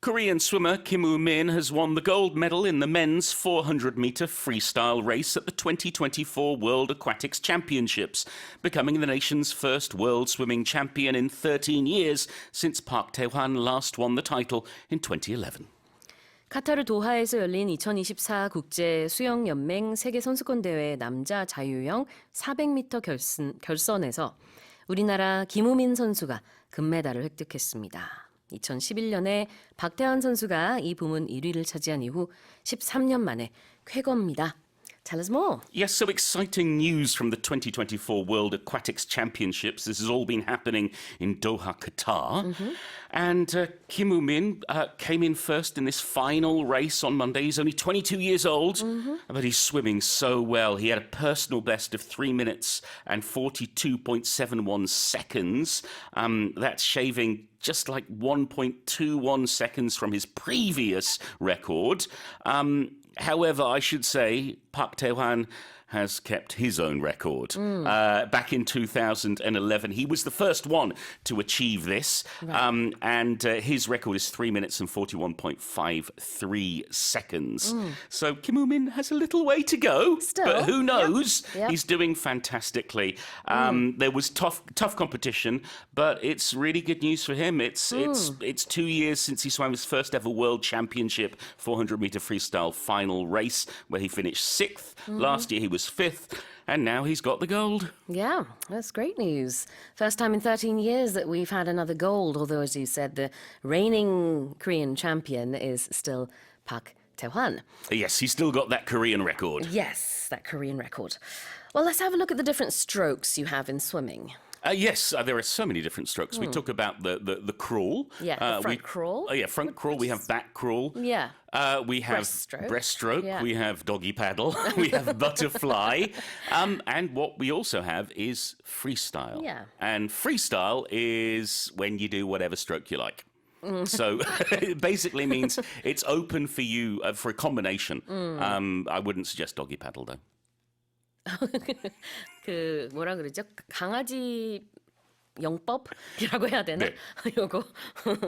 Korean swimmer Kim Woo-min has won the gold medal in the men's 400-meter freestyle race at the 2024 World Aquatics Championships, becoming the nation's first world swimming champion in 13 years since Park Tae-hwan last won the title in 2011. 카타르 도하에서 열린 2024 국제 수영 연맹 세계 선수권 대회 남자 자유형 400m 결선에서 우리나라 김우민 선수가 금메달을 획득했습니다. 2011년에 박태환 선수가 이 부문 1위를 차지한 이후 13년 만에 쾌거입니다. Tell us more. Yes, so exciting news from the 2024 World Aquatics Championships. This has all been happening in Doha, Qatar. And Kim Woo-min came in first in this final race on Monday. He's only 22 years old, but he's swimming so well. He had a personal best of 3 minutes and 42.71 seconds. That's shaving just like 1.21 seconds from his previous record. However, I should say Park Tae-hwan has kept his own record. Back in 2011, he was the first one to achieve this. Right. And his record is 3 minutes and 41.53 seconds. So Kim Woo-min has a little way to go. Still, but who knows? Yep. He's doing fantastically. There was tough competition, but it's really good news for him. It's 2 years since he swam his first ever world championship 400-meter freestyle final race, where he finished 6th. Last year he was 5th, and now he's got the gold. Yeah, that's great news. First time in 13 years that we've had another gold, although, as you said, the reigning Korean champion is still Park Tae-hwan. Yes, he's still got that Korean record. Yes, that Korean record. Well, let's have a look at the different strokes you have in swimming. Yes, there are so many different strokes. We talk about the crawl. Yeah, the front crawl. Oh, yeah, front crawl. We have back crawl. Yeah. We have breaststroke. Yeah. We have doggy paddle. We have butterfly. And what we also have is freestyle. Yeah. And freestyle is when you do whatever stroke you like. So it basically means it's open for you for a combination. I wouldn't suggest doggy paddle, though. 그 뭐라 그러죠? 강아지 영법이라고 해야 되나? 네. 요거.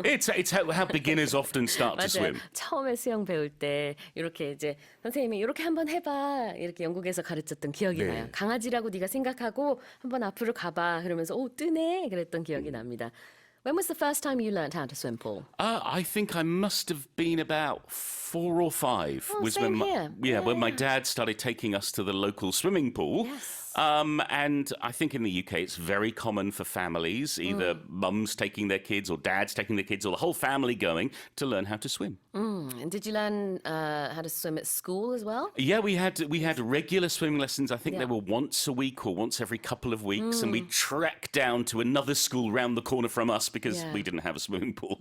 It's how beginners often start to 맞아요. swim. 처음에 수영 배울 때 이렇게 이제 선생님이 이렇게 한번 해봐 이렇게 영국에서 가르쳤던 기억이 나요. 강아지라고 네가 생각하고 한번 앞으로 가봐 그러면서 오 뜨네 그랬던 기억이 납니다. When was the first time you learned how to swim, Paul? I think I must have been about 4 or 5. Oh, was same when here. when my dad started taking us to the local swimming pool. Yes. And I think in the UK it's very common for families, either mums taking their kids or dads taking their kids or the whole family going to learn how to swim. And did you learn how to swim at school as well? Yeah, we had regular swimming lessons. I think they were once a week or once every couple of weeks, and we trekked down to another school round the corner from us because we didn't have a swimming pool.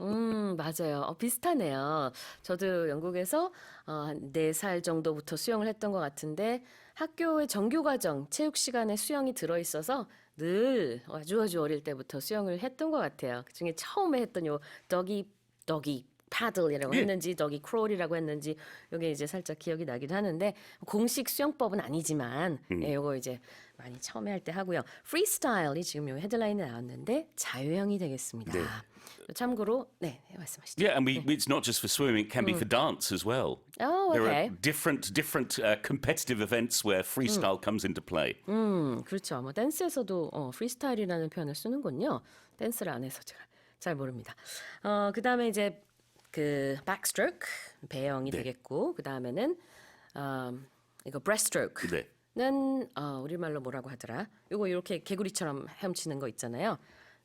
맞아요. 비슷하네요. 저도 영국에서 한 4살 정도부터 수영을 했던 것 같은데 학교의 정규과정 체육 시간에 수영이 들어있어서 늘 아주 어릴 때부터 수영을 했던 것 같아요. 그중에 처음에 했던 요 더기 paddle이라고 했는지 더기 crawl이라고 했는지 이게 이제 살짝 기억이 나기도 하는데 공식 수영법은 아니지만 요거 이제 많이 처음에 할 때 하고요. 프리스타일이 지금 요 헤드라인에 나왔는데 자유형이 되겠습니다. 네. 참고로 네 말씀하시죠. Yeah, and it's not just for swimming; it can be for dance as well. Oh, There okay. are different competitive events where freestyle comes into play. 그렇죠. 뭐 댄스에서도 프리스타일이라는 표현을 쓰는군요. 댄스를 안 해서 제가 잘 모릅니다. 그다음에 이제 그 backstroke 배영이 되겠고 그다음에는 이거 breaststroke. 네. 는 우리말로 뭐라고 하더라? 이거 이렇게 개구리처럼 헤엄치는 거 있잖아요.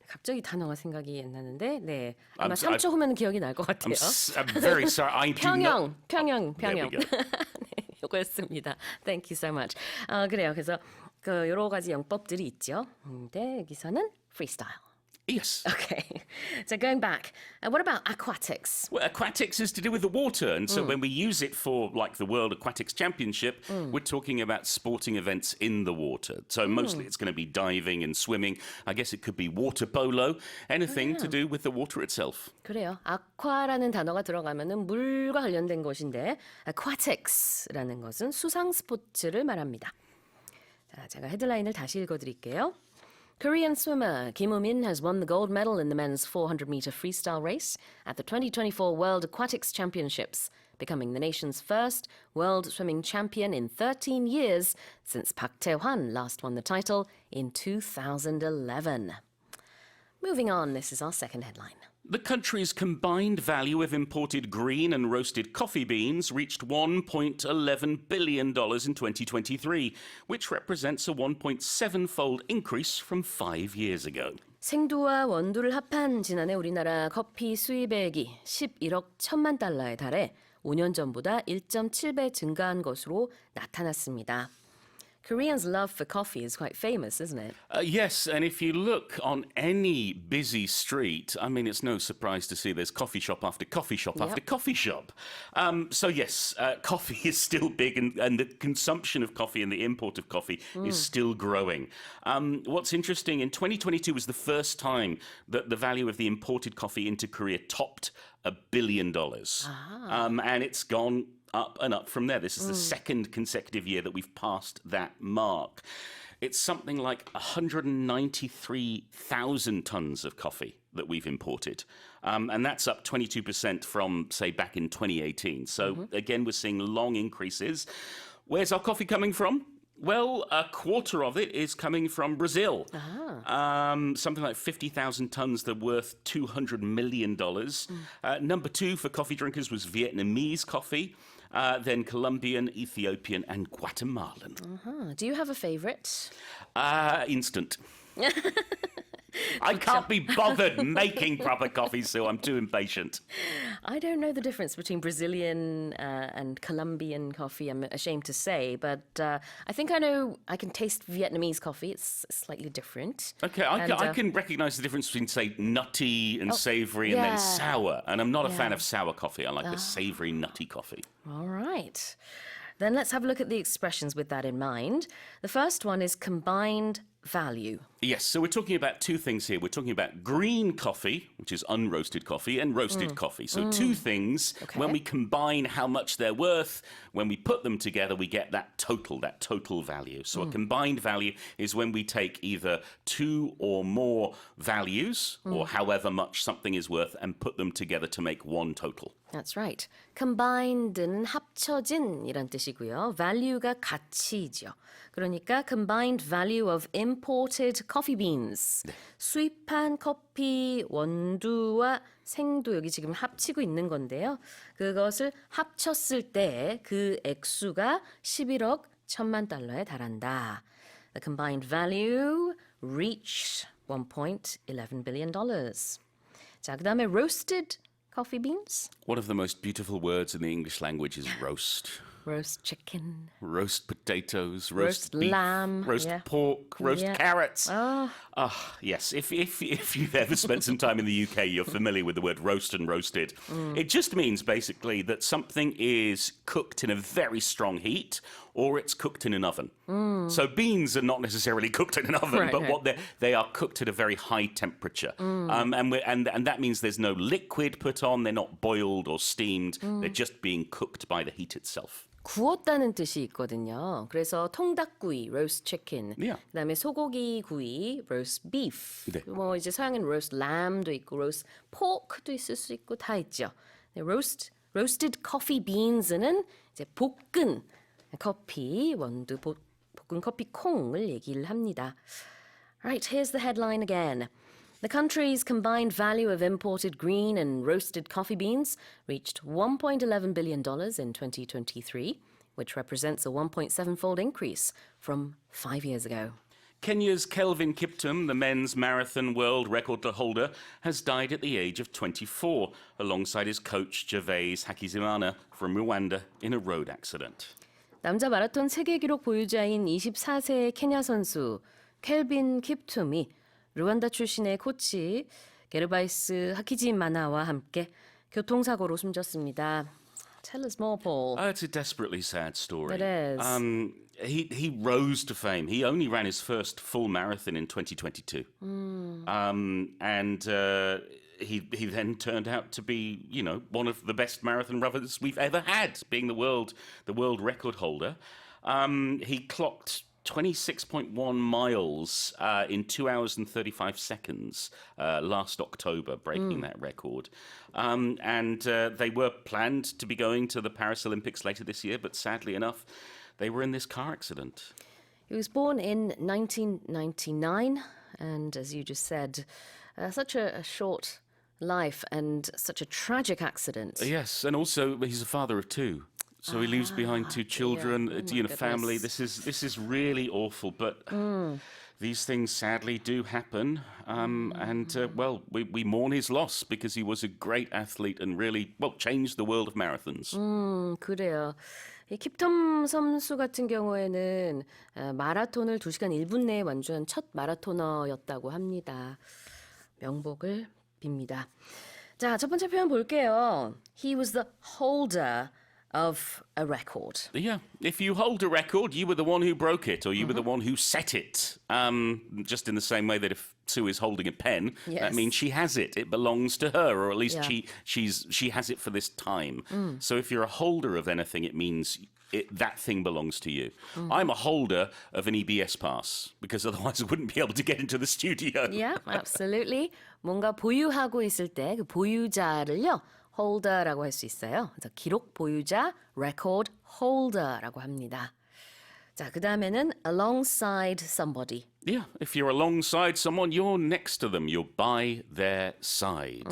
갑자기 단어가 생각이 안 나는데 네 아마 3초 후면 기억이 날 것 같아요. I'm very sorry. I do not... 평영. There we go. 네, 이거였습니다. Thank you so much. 그래요. 그래서 그 여러 가지 영법들이 있죠. 근데 여기서는 freestyle. Yes. Okay. So going back, what about aquatics? Well, aquatics is to do with the water, and so when we use it for like the World Aquatics Championship, we're talking about sporting events in the water. So mostly it's going to be diving and swimming. I guess it could be water polo, anything to do with the water itself. 그래요. aqua라는 단어가 들어가면은 물과 관련된 것인데 aquatics라는 것은 수상 스포츠를 말합니다. 자, 제가 헤드라인을 다시 읽어드릴게요. Korean swimmer Kim Woo-min has won the gold medal in the men's 400-meter freestyle race at the 2024 World Aquatics Championships, becoming the nation's first world swimming champion in 13 years since Park Tae-hwan last won the title in 2011. Moving on, this is our second headline. The country's combined value of imported green and roasted coffee beans reached $1.11 billion in 2023, which represents a 1.7-fold increase from 5 years ago. 생두와 원두를 합한 지난해 우리나라 커피 수입액이 11억 1천만 달러에 달해 5년 전보다 1.7배 증가한 것으로 나타났습니다. Koreans' love for coffee is quite famous, isn't it? Yes, and if you look on any busy street, I mean, it's no surprise to see there's coffee shop after coffee shop after coffee shop. So yes, coffee is still big, and the consumption of coffee and the import of coffee is still growing. What's interesting, in 2022 was the first time that the value of the imported coffee into Korea topped $1 billion. And it's gone up and up from there. This is the second consecutive year that we've passed that mark. It's something like 193,000 tons of coffee that we've imported. And that's up 22% from, say, back in 2018. So again, we're seeing long increases. Where's our coffee coming from? Well, a quarter of it is coming from Brazil. Something like 50,000 tons that are worth $200 million. Number two for coffee drinkers was Vietnamese coffee, then Colombian, Ethiopian, and Guatemalan. Do you have a favorite? Instant. I can't be bothered making proper coffee, so I'm too impatient. I don't know the difference between Brazilian and Colombian coffee, I'm ashamed to say, but I think I know I can taste Vietnamese coffee. It's slightly different. Okay, I can recognise the difference between, say, nutty and savoury and then sour. And I'm not a fan of sour coffee. I like the savoury, nutty coffee. All right. Then let's have a look at the expressions with that in mind. The first one is combined value. Yes, so we're talking about two things here. We're talking about green coffee, which is unroasted coffee, and roasted coffee. So two things, when we combine how much they're worth, when we put them together, we get that total value. So a combined value is when we take either two or more values, or however much something is worth, and put them together to make one total. That's right. combined는 합쳐진 이란 뜻이고요. value가 가치죠. 그러니까 combined value of imported coffee beans. 수입한 커피 원두와 생두 여기 지금 합치고 있는 건데요. 그것을 합쳤을 때 그 액수가 11억 1천만 달러에 달한다. The combined value reached $1.11 billion. 자, 그다음에 roasted coffee beans. One of the most beautiful words in the English language is roast. Roast chicken. Roast potatoes, Roast beef, lamb, roast pork, roast carrots. Oh. Yes, if you've ever spent some time in the UK, you're familiar with the word roast and roasted. It just means basically that something is cooked in a very strong heat or it's cooked in an oven. So beans are not necessarily cooked in an oven, but what they are cooked at a very high temperature. And that means there's no liquid put on, they're not boiled or steamed, they're just being cooked by the heat itself. 구웠다는 뜻이 있거든요. 그래서 통닭구이, roast chicken. Yeah. 그다음에 소고기 구이, roast beef. 네. 뭐 이제 서양은 roast lamb도 있고 roast pork도 있을 수 있고 다 있죠. 네, roasted coffee beans는 이제 볶은 커피 원두 볶은 커피 콩을 얘기를 합니다. Right, here's the headline again. The country's combined value of imported green and roasted coffee beans reached $1.11 billion in 2023, which represents a 1.7-fold increase from 5 years ago. Kenya's Kelvin Kiptum, the men's marathon world record holder, has died at the age of 24, alongside his coach Gervais Hakizimana from Rwanda in a road accident. 남자 마라톤 세계 기록 보유자인 24세의 케냐 선수 켈빈 킵툼이 루안다 출신의 코치 게르바이스 하키지마나와 함께 교통사고로 숨졌습니다. Tell us more, Paul. It's a desperately sad story. It is. He rose to fame. He only ran his first full marathon in 2022. He then turned out to be, one of the best marathon runners we've ever had, being the world record holder. He clocked 26.1 miles in 2 hours and 35 seconds last October, breaking that record. And they were planned to be going to the Paris Olympics later this year, but sadly enough, they were in this car accident. He was born in 1999, and as you just said, such a short life and such a tragic accident. Yes, and also he's a father of two. So he leaves behind two children, family. This is really awful, but these things sadly do happen. We mourn his loss because he was a great athlete and really, changed the world of marathons. 그래요. 이 킵텀 선수 같은 경우에는 마라톤을 2시간 1분 내에 완주한 첫 마라토너였다고 합니다. 명복을 빕니다. 자, 첫 번째 표현 볼게요. He was the holder of a record. Yeah, if you hold a record, you were the one who broke it, or you were the one who set it. Just in the same way that if Sue is holding a pen, that means she has it. It belongs to her, or at least she has it for this time. So if you're a holder of anything, it means that thing belongs to you. I'm a holder of an EBS pass because otherwise I wouldn't be able to get into the studio. Yeah, absolutely. 뭔가 보유하고 있을 때 그 보유자를요. holder라고 할 수 있어요. 그래서 기록 보유자, record holder라고 합니다. 자, 그 다음에는 alongside somebody. Yeah, if you're alongside someone, you're next to them. You're by their side.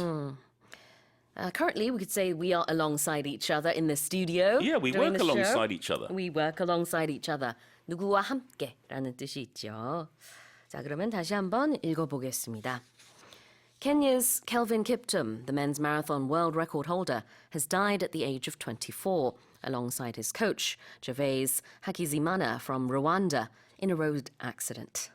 Currently, we could say we are alongside each other in the studio. Yeah, we during work the show. alongside each other. We work alongside each other. 누구와 함께라는 뜻이 있죠. 자, 그러면 다시 한번 읽어보겠습니다. Kenya's Kelvin Kiptum, the men's marathon world record holder, has died at the age of 24, alongside his coach, Gervais Hakizimana from Rwanda, in a road accident.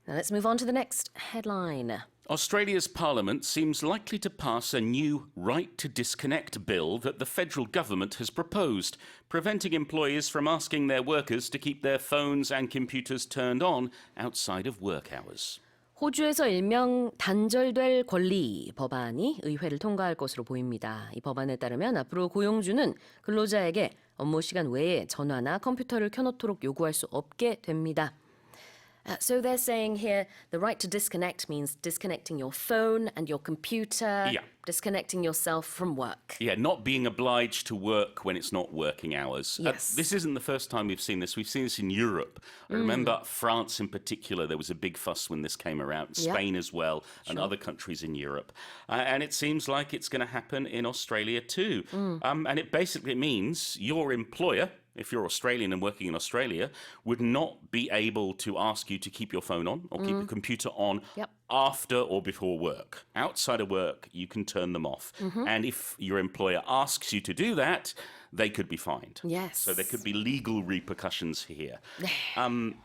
Now let's move on to the next headline. Australia's parliament seems likely to pass a new right to disconnect bill that the federal government has proposed, preventing employers from asking their workers to keep their phones and computers turned on outside of work hours. 호주에서 일명 단절될 권리 법안이 의회를 통과할 것으로 보입니다. 이 법안에 따르면 앞으로 고용주는 근로자에게 업무 시간 외에 전화나 컴퓨터를 켜놓도록 요구할 수 없게 됩니다. So they're saying here the right to disconnect means disconnecting your phone and your computer, disconnecting yourself from work. Yeah, not being obliged to work when it's not working hours. Yes. This isn't the first time we've seen this. We've seen this in Europe. I remember France in particular, there was a big fuss when this came around. Spain as well, and other countries in Europe. And it seems like it's going to happen in Australia too. And it basically means your employer, if you're Australian and working in Australia, would not be able to ask you to keep your phone on or keep your computer on after or before work. Outside of work, you can turn them off. And if your employer asks you to do that, they could be fined. Yes. So there could be legal repercussions here.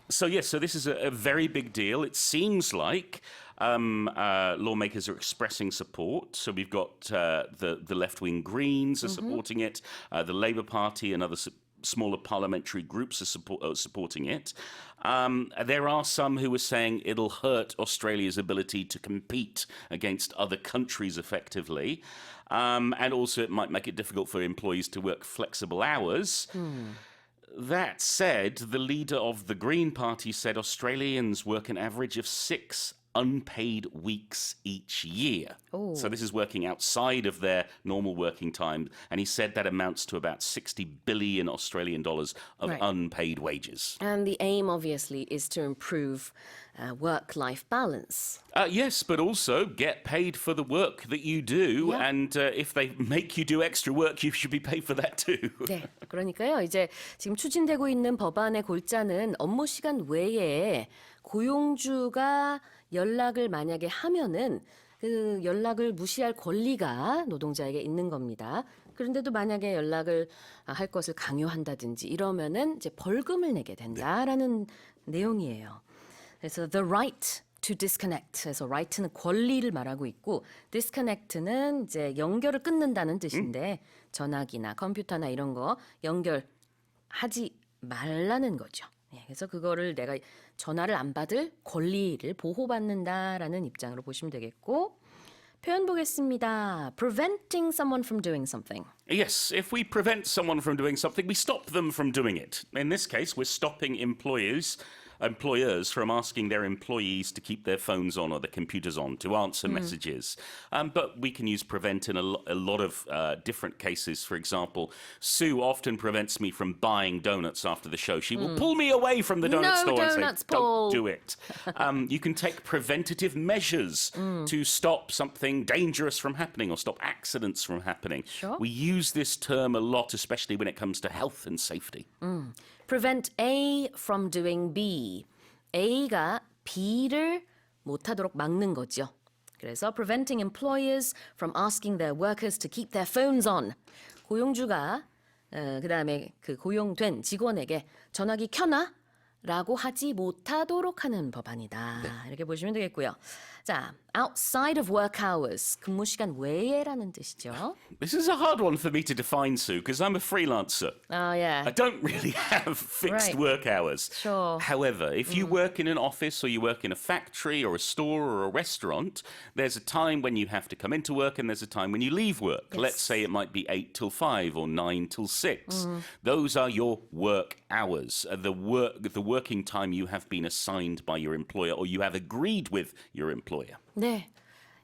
So this is a very big deal. It seems like lawmakers are expressing support. So we've got the left-wing Greens are supporting it, the Labour Party and other smaller parliamentary groups are supporting it. There are some who are saying it'll hurt Australia's ability to compete against other countries effectively. And also it might make it difficult for employees to work flexible hours. That said, the leader of the Green Party said Australians work an average of 6 unpaid weeks each year. So this is working outside of their normal working time. And he said that amounts to about 60 billion Australian dollars of unpaid wages. And the aim, obviously, is to improve work-life balance. Yes, but also get paid for the work that you do. And if they make you do extra work, you should be paid for that too. 네, 그러니까요. 이제 지금 추진되고 있는 법안의 골자는 업무 시간 외에 고용주가 연락을 만약에 하면은 그 연락을 무시할 권리가 노동자에게 있는 겁니다. 그런데도 만약에 연락을 할 것을 강요한다든지 이러면은 이제 벌금을 내게 된다라는 내용이에요. 그래서 the right to disconnect. 그래서 right는 권리를 말하고 있고 disconnect는 이제 연결을 끊는다는 뜻인데 전화기나 컴퓨터나 이런 거 연결하지 말라는 거죠. 그래서 그거를 내가 전화를 안 받을 권리를 보호받는다라는 입장으로 보시면 되겠고 표현 보겠습니다. Preventing someone from doing something. Yes, if we prevent someone from doing something, we stop them from doing it. In this case, we're stopping employers from asking their employees to keep their phones on or their computers on to answer messages. But we can use prevent in a lot of different cases. For example, Sue often prevents me from buying donuts after the show. She will pull me away from the donut store and donuts, say, Paul. don't do it. You can take preventative measures to stop something dangerous from happening or stop accidents from happening. Sure. We use this term a lot, especially when it comes to health and safety. Prevent A from doing B. A가 B를 못하도록 막는 거죠. 그래서 preventing employers from asking their workers to keep their phones on. 고용주가 그다음에 그 고용된 직원에게 전화기 켜놔? 라고 하지 못하도록 하는 법안이다. 이렇게 보시면 되겠고요. 자, outside of work hours, 근무 시간 외에라는 뜻이죠. This is a hard one for me to define, Sue, because I'm a freelancer. Oh, yeah. I don't really have fixed Right. work hours. Sure. However, if you work in an office or you work in a factory or a store or a restaurant, there's a time when you have to come into work and there's a time when you leave work. Yes. Let's say it might be 8 till 5 or 9 till 6. Those are your work hours, the working time you have been assigned by your employer or you have agreed with your employer. 네.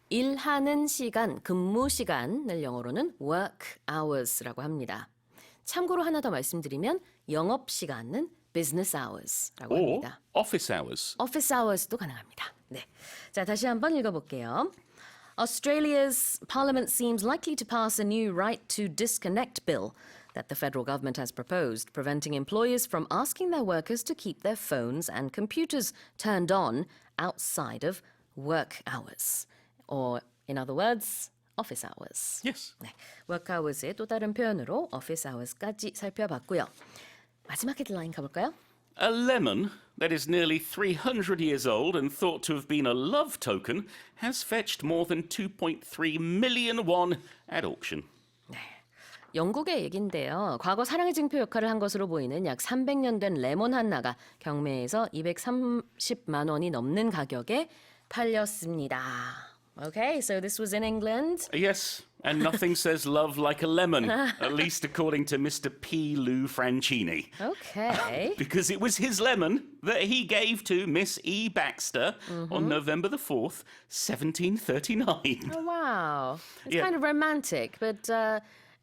일하는 시간, 근무 시간을 영어로는 work hours라고 합니다. 참고로 하나 더 말씀드리면 영업 시간은 business hours라고 Or 합니다. office hours. office hours도 가능합니다. 네. 자, 다시 한번 읽어볼게요. Australia's parliament seems likely to pass a new right to disconnect bill that the federal government has proposed, preventing employers from asking their workers to keep their phones and computers turned on outside of work hours. Or, in other words, office hours. Yes. 네, work hours의 또 다른 표현으로 office hours까지 살펴봤고요. 마지막 헤드라인 가볼까요? A lemon that is nearly 300 years old and thought to have been a love token has fetched more than 2.3 million won at auction. 영국의 얘긴데요. 과거 사랑의 증표 역할을 한 것으로 보이는 약 300년 된 레몬 하나가 경매에서 230만 원이 넘는 가격에 팔렸습니다. Okay, so this was in England. Yes, and nothing says love like a lemon, at least according to Mr. P. Lou Francini. Okay. Because it was his lemon that he gave to Miss E. Baxter on November the 4th, 1739. Oh, wow. It's Yeah. kind of romantic, but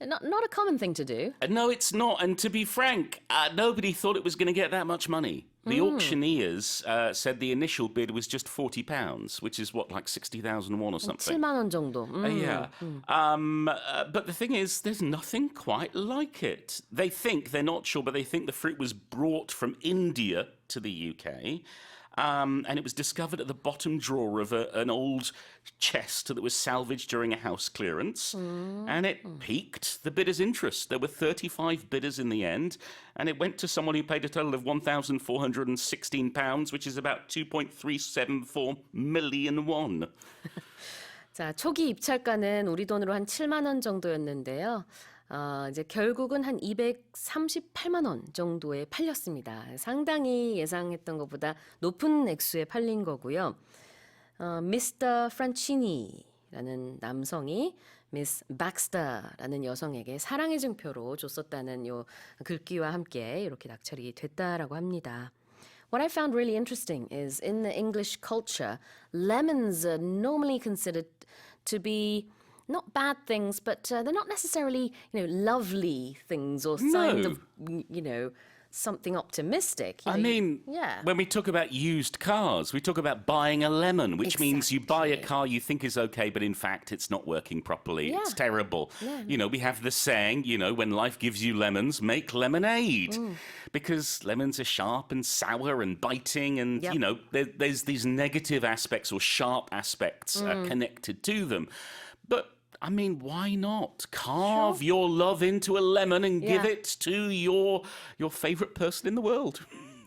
not a common thing to do. No, it's not. And to be frank, nobody thought it was going to get that much money. The auctioneers said the initial bid was just £40, which is what, like 60,000 won or something. 7만 원 정도. Yeah. But the thing is, there's nothing quite like it. They're not sure, but they think the fruit was brought from India to the UK. And it was discovered at the bottom drawer of an old chest that was salvaged during a house clearance. And it piqued the bidders' interest. There were 35 bidders in the end. And it went to someone who paid a total of £1,416, which is about 2.374 million won. 자, 초기 입찰가는 우리 돈으로 한 7만 원 정도였는데요. 이제 결국은 한 238만 원 정도에 팔렸습니다. 상당히 예상했던 것보다 높은 액수에 팔린 거고요. 미스터 프란치니라는 남성이 미스 박스터라는 여성에게 사랑의 증표로 줬었다는 요 글귀와 함께 이렇게 낙찰이 됐다라고 합니다. What I found really interesting is in the English culture, lemons are normally considered to be not bad things, but they're not necessarily, lovely things or signs of, something optimistic. I mean, yeah. when we talk about used cars, we talk about buying a lemon, which means you buy a car you think is okay, but in fact it's not working properly. Yeah. It's terrible. Yeah. We have the saying, when life gives you lemons, make lemonade. Because lemons are sharp and sour and biting and, Yep. there's these negative aspects or sharp aspects connected to them. But I mean, why not carve your love into a lemon and give Yeah. it to your favorite person in the world?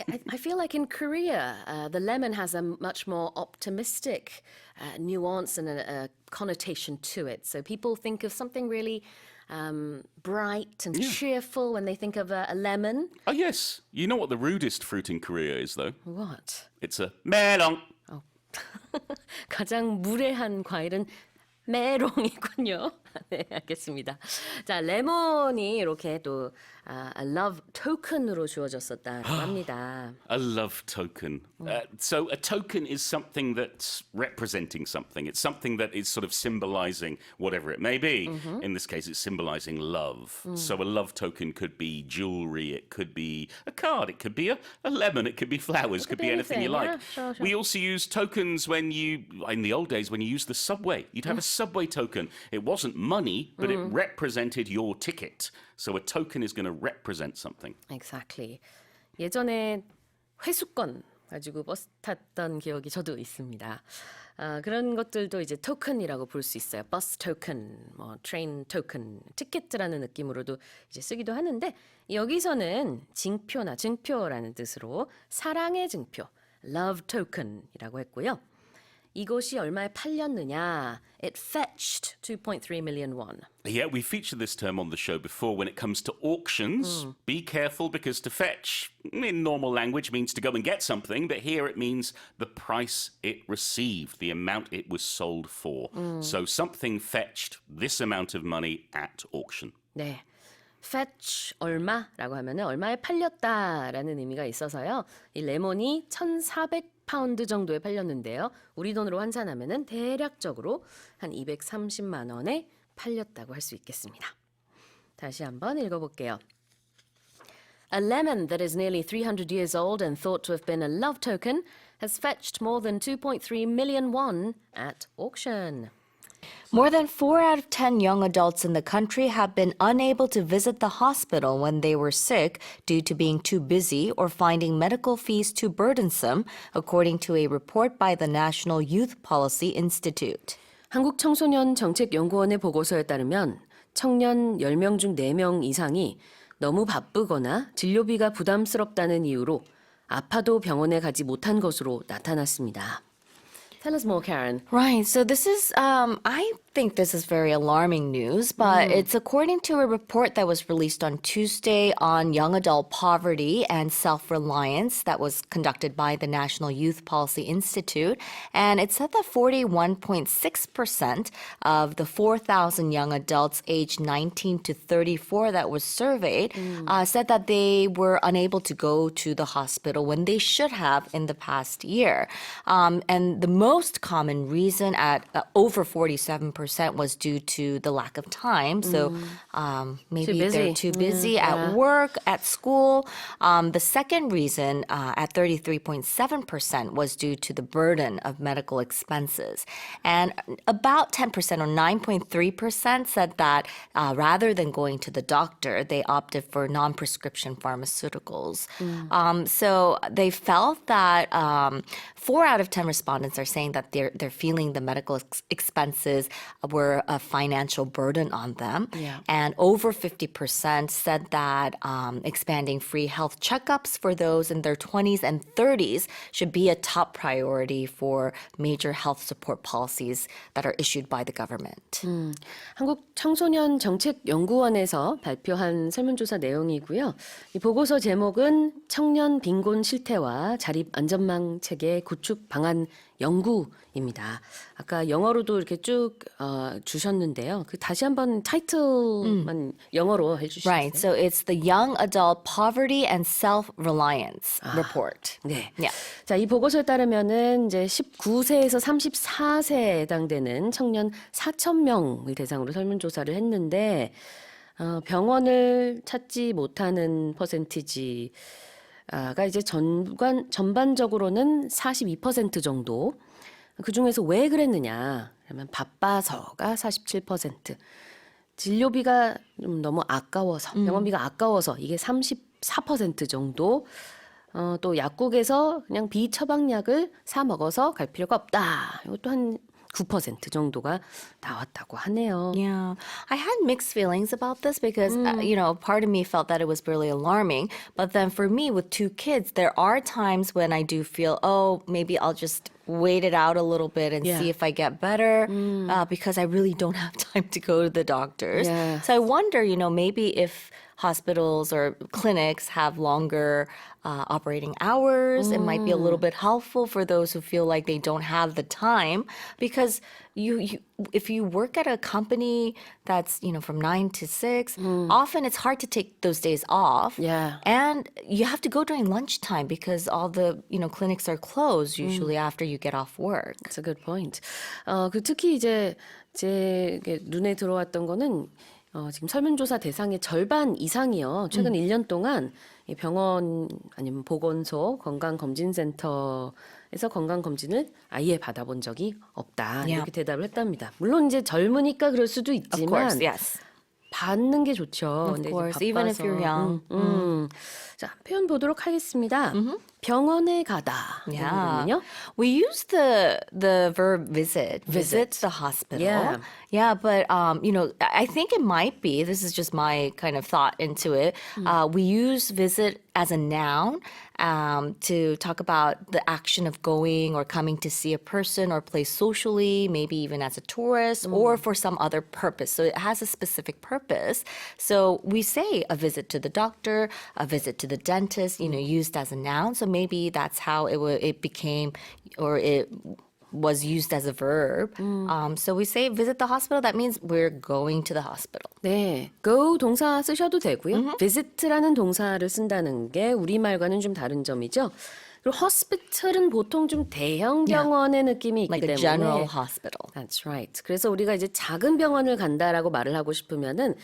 I feel like in Korea, the lemon has a much more optimistic nuance and a connotation to it. So people think of something really bright and cheerful when they think of a lemon. Oh, yes. You know what the rudest fruit in Korea is, though? What? It's a melon. 가장 무례한 과일은 메롱이군요. 네, 알겠습니다. 자, 레몬이 이렇게 또 a love token으로 주어졌었다고 합니다. A love token. So a token is something that's representing something. It's something that is sort of symbolizing whatever it may be. In this case, it's symbolizing love. So a love token could be jewelry, it could be a card, it could be a lemon, it could be flowers, could be anything you like. Yeah, sure. We also use tokens when in the old days, when you used the subway, you'd have a subway token. It wasn't money, but it represented your ticket. So a token is going to represent something. Exactly. 예전에 회수권 가지고 버스 탔던 기억이 저도 있습니다. 그런 것들도 이제 토큰이라고 볼 수 있어요. 버스 토큰, 뭐 트레인 토큰, 티켓이라는 느낌으로도 이제 쓰기도 하는데 여기서는 징표나 증표라는 뜻으로 사랑의 증표, love token이라고 했고요. 이것이 얼마에 팔렸느냐? It fetched 2.3 million won. Yeah, we featured this term on the show before when it comes to auctions. Be careful because to fetch in normal language means to go and get something, but here it means the price it received, the amount it was sold for. So something fetched this amount of money at auction. 네. fetch 얼마라고 하면은 얼마에 팔렸다라는 의미가 있어서요. 이 레몬이 1,400파운드 정도에 팔렸는데요. 우리 돈으로 환산하면은 대략적으로 한 230만 원에 팔렸다고 할 수 있겠습니다. 다시 한번 읽어볼게요. A lemon that is nearly 300 years old and thought to have been a love token has fetched more than 2.3 million won at auction. More than 4 out of 10 young adults in the country have been unable to visit the hospital when they were sick due to being too busy or finding medical fees too burdensome, according to a report by the National Youth Policy Institute. 한국 청소년 정책연구원의 보고서에 따르면 청년 10명 중 4명 이상이 너무 바쁘거나 진료비가 부담스럽다는 이유로 아파도 병원에 가지 못한 것으로 나타났습니다. Tell us more, Karen. Right. So this is, I think this is very alarming news, but it's according to a report that was released on Tuesday on young adult poverty and self-reliance that was conducted by the National Youth Policy Institute. And it said that 41.6% of the 4,000 young adults aged 19 to 34 that was surveyed said that they were unable to go to the hospital when they should have in the past year. And the most common reason at over 47% was due to the lack of time. So maybe they're too busy at work, at school. The second reason at 33.7% was due to the burden of medical expenses. And about 10% or 9.3% said that rather than going to the doctor, they opted for non-prescription pharmaceuticals. So they felt that 4 out of 10 respondents are saying that they're feeling the medical expenses were a financial burden on them. Yeah. And over 50% said that expanding free health checkups for those in their 20s and 30s should be a top priority for major health support policies that are issued by the government. 한국 청소년 정책연구원에서 발표한 설문조사 내용이고요. 이 보고서 제목은 청년 빈곤 실태와 자립 안전망 체계 구축 방안 연구입니다. 아까 영어로도 이렇게 쭉 주셨는데요. 그 다시 한번 타이틀만 영어로 해주시겠어요? Right. So it's the Young Adult Poverty and Self-Reliance Report. 네. Yeah. 자, 이 보고서에 따르면은 이제 19세에서 34세에 해당되는 청년 4,000명을 대상으로 설문조사를 했는데 병원을 찾지 못하는 퍼센티지 가 이제 전반적으로는 42% 정도. 그중에서 왜 그랬느냐? 그러면 바빠서가 47%. 진료비가 좀 너무 아까워서, 병원비가 아까워서 이게 34% 정도. 또 약국에서 그냥 비처방약을 사 먹어서 갈 필요가 없다. 이것도 한 9% 정도가 나왔다고 하네요. Yeah, I had mixed feelings about this because, part of me felt that it was really alarming. But then for me, with 2 kids, there are times when I do feel, maybe I'll just wait it out a little bit and see if I get better because I really don't have time to go to the doctors. Yeah. So I wonder, maybe if hospitals or clinics have longer operating hours, it might be a little bit helpful for those who feel like they don't have the time because if you work at a company that's from 9 to 6, often it's hard to take those days off. Yeah. And you have to go during lunchtime because all the clinics are closed usually after you get off work. That's a good point. 특히 이제 제 눈에 들어왔던 거는 지금 설문조사 대상의 절반 이상이요. 최근 1년 동안 이 병원 아니면 보건소, 건강검진센터에서 건강검진을 아예 받아본 적이 없다. Yeah. 이렇게 대답을 했답니다. 물론 이제 젊으니까 그럴 수도 Of 있지만 course, yes. 받는 게 좋죠. Of 근데 이제 course, even if you're 바빠서. young. 자, 표현 보도록 하겠습니다. 병원에 가다. Yeah. 이거는요? We use the verb visit. Visit the hospital. Yeah. Yeah, but I think it might be, this is just my kind of thought into it. We use visit as a noun to talk about the action of going or coming to see a person or play socially, maybe even as a tourist or for some other purpose. So it has a specific purpose. So we say a visit to the doctor, a visit to the dentist, used as a noun. So maybe that's how it became, or it was used as a verb. So we say visit the hospital. That means we're going to the hospital. 네, go 동사 쓰셔도 되고요. visit라는 동사를 쓴다는 게 우리말과는 좀 다른 점이죠. 그리고 hospital은 보통 좀 대형 병원의 느낌이 있기 Like a 때문에 general hospital. That's right. 그래서 우리가 이제 작은 병원을 간다라고 말을 하고 싶으면은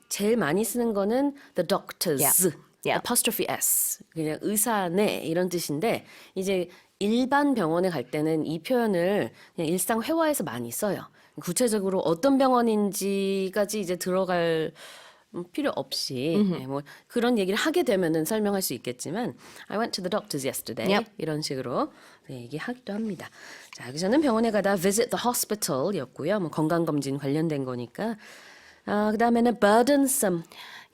제일 많이 쓰는 거는 the doctors, Yeah. apostrophe s, 그냥 의사네 이런 뜻인데 이제 일반 병원에 갈 때는 이 표현을 그냥 일상 회화에서 많이 써요. 구체적으로 어떤 병원인지까지 이제 들어갈 필요 없이 네, 뭐 그런 얘기를 하게 되면은 설명할 수 있겠지만 I went to the doctors yesterday Yep. 이런 식으로 네, 얘기하기도 합니다. 자, 여기서는 병원에 가다 visit the hospital이었고요. 뭐 건강검진 관련된 거니까. 그다음에는 burdensome.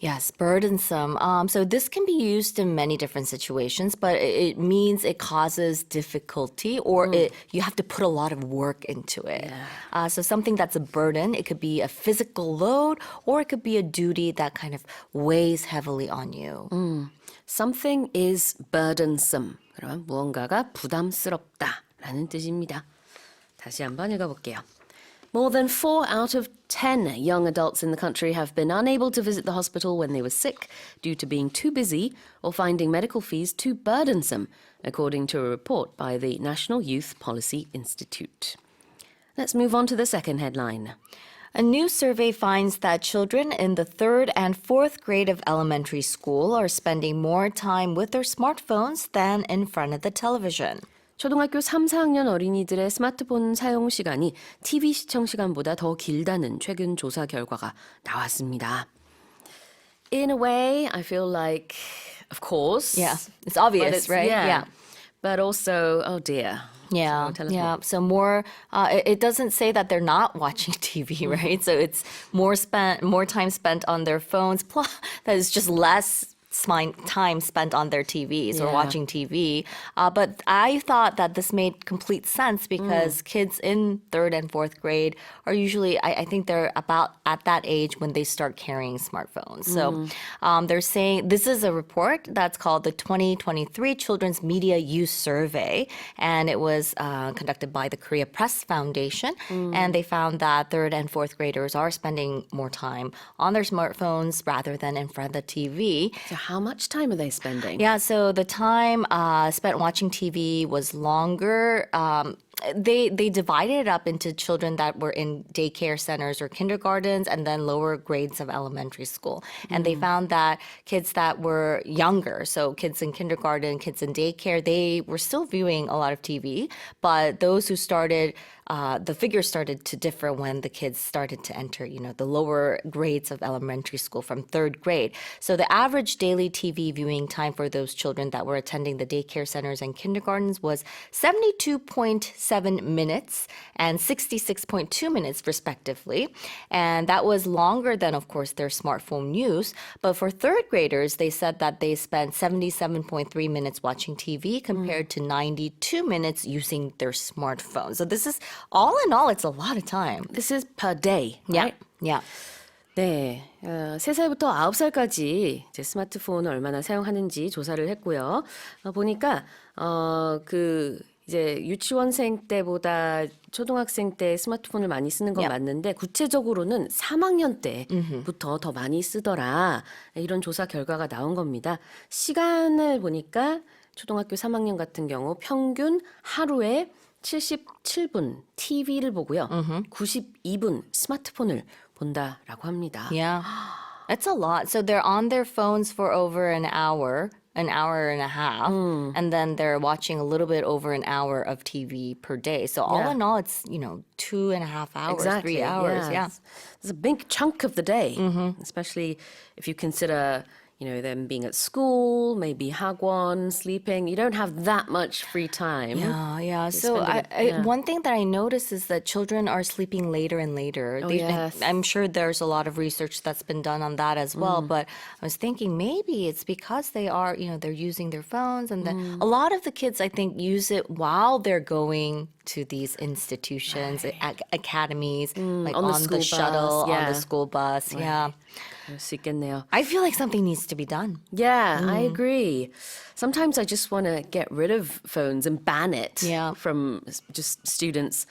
Yes, burdensome. So this can be used in many different situations, but it means it causes difficulty or you have to put a lot of work into it. So something that's a burden, it could be a physical load or it could be a duty that kind of weighs heavily on you. Something is burdensome. 그러면 무언가가 부담스럽다라는 뜻입니다. 다시 한번 읽어볼게요. More than 4 out of 10 young adults in the country have been unable to visit the hospital when they were sick due to being too busy or finding medical fees too burdensome, according to a report by the National Youth Policy Institute. Let's move on to the second headline. A new survey finds that children in the 3rd and 4th grade of elementary school are spending more time with their smartphones than in front of the television. 초등학교 3, 4학년 어린이들의 스마트폰 사용 시간이 TV 시청 시간보다 더 길다는 최근 조사 결과가 나왔습니다. In a way, I feel like, of course. Yeah, it's obvious, right? Yeah. But also, oh dear. Yeah, So tell us yeah. more. So more, it doesn't say that they're not watching TV, right? So it's more time spent on their phones. Plus, that is just less time spent on their TVs or Yeah. watching TV. But I thought that this made complete sense because kids in 3rd and 4th grade are usually, I think they're about at that age when they start carrying smartphones. So they're saying, this is a report that's called the 2023 Children's Media Use Survey. And it was conducted by the Korea Press Foundation. And they found that 3rd and 4th graders are spending more time on their smartphones rather than in front of the TV. So how much time are they spending? Yeah, so the time spent watching TV was longer. They divided it up into children that were in daycare centers or kindergartens and then lower grades of elementary school. And they found that kids that were younger, so kids in kindergarten, kids in daycare, they were still viewing a lot of TV. But those who started, the figures started to differ when the kids started to enter, the lower grades of elementary school from 3rd grade. So the average daily TV viewing time for those children that were attending the daycare centers and kindergartens was 72.7 minutes and 66.2 minutes respectively. And that was longer than, of course, their smartphone use. But for 3rd graders, they said that they spent 77.3 minutes watching TV compared to 92 minutes using their smartphone. So this is, all in all, it's a lot of time. This is per day, Yeah, right? yeah. 네, 3살부터 9살까지 이제 스마트폰을 얼마나 사용하는지 조사를 했고요. 보니까 그 이제 유치원생 때보다 초등학생 때 스마트폰을 많이 쓰는 건 맞는데 구체적으로는 3학년 때부터 더 많이 쓰더라. 이런 조사 결과가 나온 겁니다. 시간을 보니까 초등학교 3학년 같은 경우 평균 하루에 77분 TV를 보고요. 92분 스마트폰을 본다라고 합니다. Yeah. That's a lot. So they're on their phones for over an hour and a half, and then they're watching a little bit over an hour of TV per day. So all in all, it's, 2.5 hours, Exactly. 3 hours. Yeah. It's a big chunk of the day, especially if you consider, them being at school, maybe 학원, sleeping. You don't have that much free time. Yeah. So one thing that I notice is that children are sleeping later and later. Yes. I'm sure there's a lot of research that's been done on that as well. But I was thinking maybe it's because they are, they're using their phones. And then a lot of the kids, I think, use it while they're going to these institutions, academies, like on the on school the shuttle, bus, on the school bus. Yeah. 그럴 수 있겠네요. I feel like something needs to be done. Yeah, I agree. Sometimes I just want to get rid of phones and ban it from just students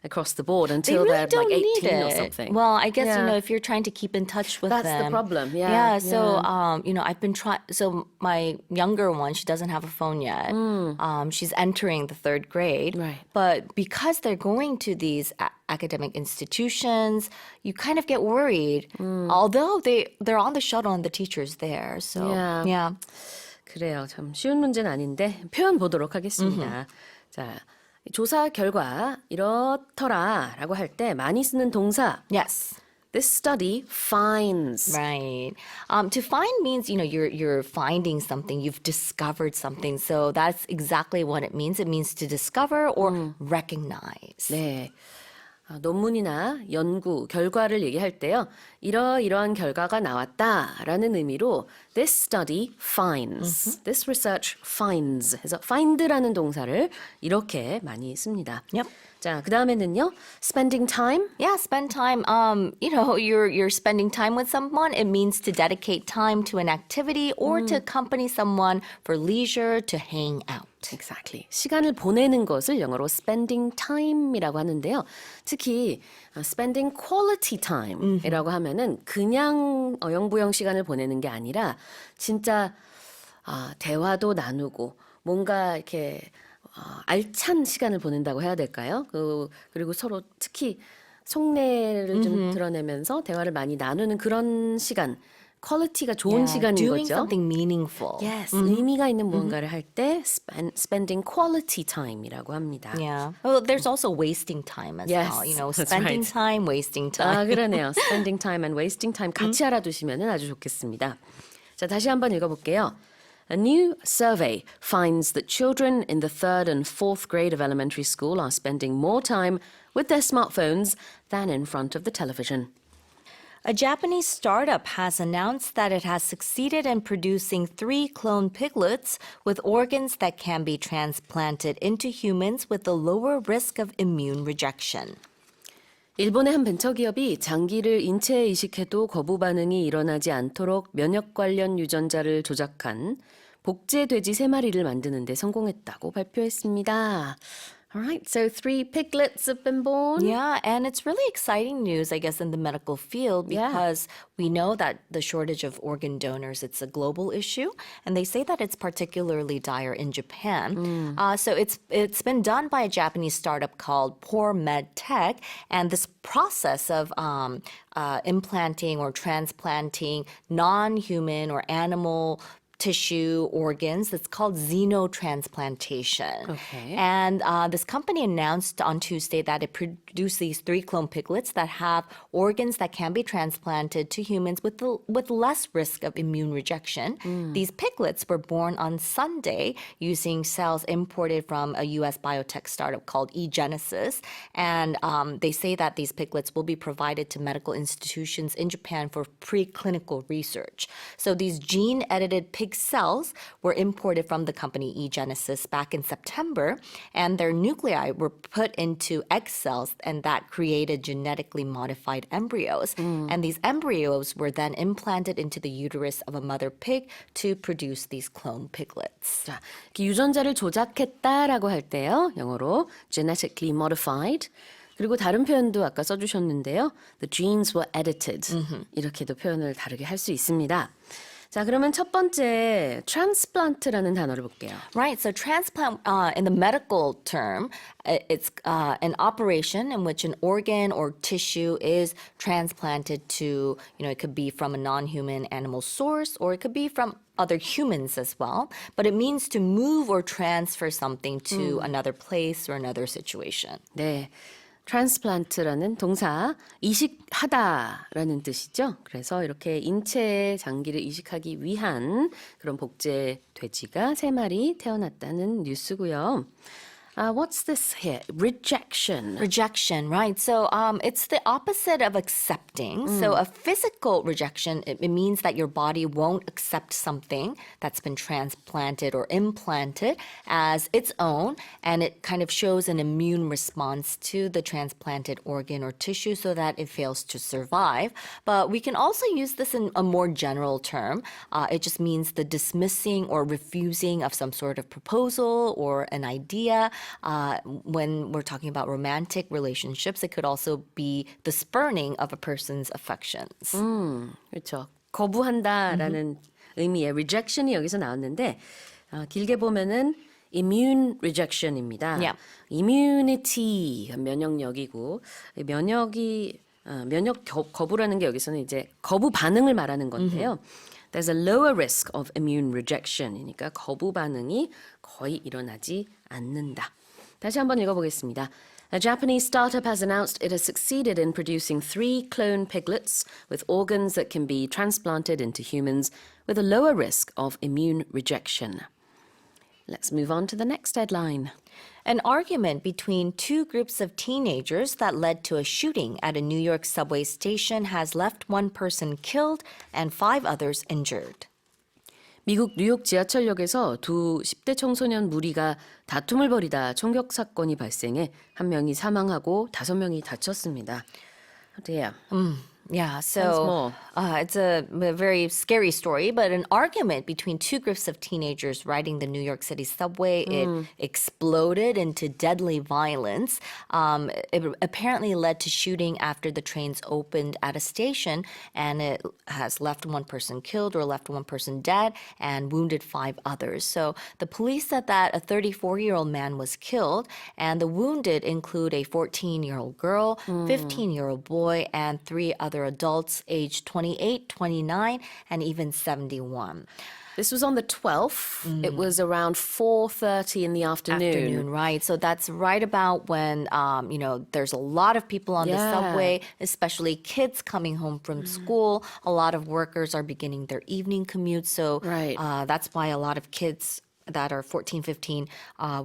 across the board until really they're don't like need 18 or it. something. Well, I guess, Yeah. if you're trying to keep in touch with them. That's the problem, Yeah, so, I've been trying, so my younger one, she doesn't have a phone yet. She's entering the 3rd grade. Right. But because they're going to these academic institutions, you kind of get worried. Although they're on the shuttle and the teacher's there. So, Yeah. 그래요. 참 쉬운 문제는 아닌데 표현 보도록 하겠습니다. 자, 조사 결과 이렇더라라고 할 때 많이 쓰는 동사. Yes. This study finds. Right. To find means, you're finding something, you've discovered something. So that's exactly what it means. It means to discover or recognize. 네. 논문이나 연구, 결과를 얘기할 때요. 이러이러한 결과가 나왔다라는 의미로 this study finds, this research finds 해서 find라는 동사를 이렇게 많이 씁니다. Yep. 자, 그 다음에는요. spending time. Yeah, spend time. You're spending time with someone. It means to dedicate time to an activity or to accompany someone for leisure, to hang out. Exactly. 시간을 보내는 것을 영어로 spending time이라고 하는데요. 특히 spending quality time이라고 하면은 그냥 어영부영 시간을 보내는 게 아니라 진짜 대화도 나누고 뭔가 이렇게 알찬 시간을 보낸다고 해야 될까요? 그리고 서로 특히 속내를 좀 드러내면서 대화를 많이 나누는 그런 시간. 퀄리티가 좋은 시간인 doing 거죠. something meaningful. Yes, 의미가 있는 무언가를 할 때 spending quality time이라고 합니다. Yeah. Well, there's also wasting time as Yes, well. that's Spending right. time, wasting time. 그러네요. spending time and wasting time 같이 알아두시면 아주 좋겠습니다. 자, 다시 한번 읽어볼게요. A new survey finds that children in the 3rd and 4th grade of elementary school are spending more time with their smartphones than in front of the television. A Japanese startup has announced that it has succeeded in producing 3 clone piglets with organs that can be transplanted into humans with a lower risk of immune rejection. 일본의 한 벤처기업이 장기를 인체에 이식해도 거부 반응이 일어나지 않도록 면역 관련 유전자를 조작한 복제 돼지 3마리를 만드는 데 성공했다고 발표했습니다. All right, so 3 piglets have been born. Yeah, and it's really exciting news, I guess, in the medical field because we know that the shortage of organ donors, it's a global issue, and they say that it's particularly dire in Japan. So it's been done by a Japanese startup called Poor Med Tech, and this process of implanting or transplanting non-human or animal tissue organs. That's called xenotransplantation. Okay. And this company announced on Tuesday that it produced these 3 clone piglets that have organs that can be transplanted to humans with less risk of immune rejection. These piglets were born on Sunday using cells imported from a U.S. biotech startup called eGenesis. And they say that these piglets will be provided to medical institutions in Japan for preclinical research. So these gene-edited pig pig cells were imported from the company eGenesis back in September, and their nuclei were put into egg cells, and that created genetically modified embryos. And these embryos were then implanted into the uterus of a mother pig to produce these clone piglets. 자, 이렇게 유전자를 조작했다라고 할 때요. 영어로 genetically modified. 그리고 다른 표현도 아까 써주셨는데요. The genes were edited. 이렇게도 표현을 다르게 할 수 있습니다. 자, 그러면 첫 번째 transplant라는 단어를 볼게요. Right, so transplant in the medical term, it's an operation in which an organ or tissue is transplanted to, it could be from a non-human animal source or it could be from other humans as well. But it means to move or transfer something to another place or another situation. 네. transplant라는 동사 이식하다라는 뜻이죠. 그래서 이렇게 인체의 장기를 이식하기 위한 그런 복제 돼지가 3마리 태어났다는 뉴스고요. What's this here? Rejection. Rejection, right? So it's the opposite of accepting. So a physical rejection, it means that your body won't accept something that's been transplanted or implanted as its own, and it kind of shows an immune response to the transplanted organ or tissue so that it fails to survive. But we can also use this in a more general term. It just means the dismissing or refusing of some sort of proposal or an idea. When we're talking about romantic relationships, it could also be the spurning of a person's affections. 그렇죠. 거부한다라는 의미의 rejection이 여기서 나왔는데 길게 보면은 immune rejection입니다. Yeah. immunity 면역력이고 면역 거부라는 게 여기서는 이제 거부 반응을 말하는 건데요. There's a lower risk of immune rejection이니까 거부 반응이 거의 일어나지 않는다. 다시 한번 읽어보겠습니다. A Japanese startup has announced it has succeeded in producing 3 clone piglets with organs that can be transplanted into humans with a lower risk of immune rejection. Let's move on to the next headline. An argument between 2 groups of teenagers that led to a shooting at a New York subway station has left 1 person killed and 5 others injured. 미국 뉴욕 지하철역에서 2 10대 청소년 무리가 다툼을 벌이다 총격 사건이 발생해 1명이 사망하고 5명이 다쳤습니다. 어때요? Yeah, Sounds so more. it's a very scary story, but an argument between 2 groups of teenagers riding the New York City subway, it exploded into deadly violence. It apparently led to shooting after the trains opened at a station, and it has left 1 person killed or left 1 person dead and wounded 5 others. So the police said that a 34-year-old man was killed, and the wounded include a 14-year-old girl, 15-year-old boy, and 3 other adults aged 28, 29, and even 71. This was on the 12th. It was around 4:30 in the afternoon. Right. So that's right about when, there's a lot of people on the subway, especially kids coming home from school. A lot of workers are beginning their evening commute. So Right. That's why a lot of kids that are 14, 15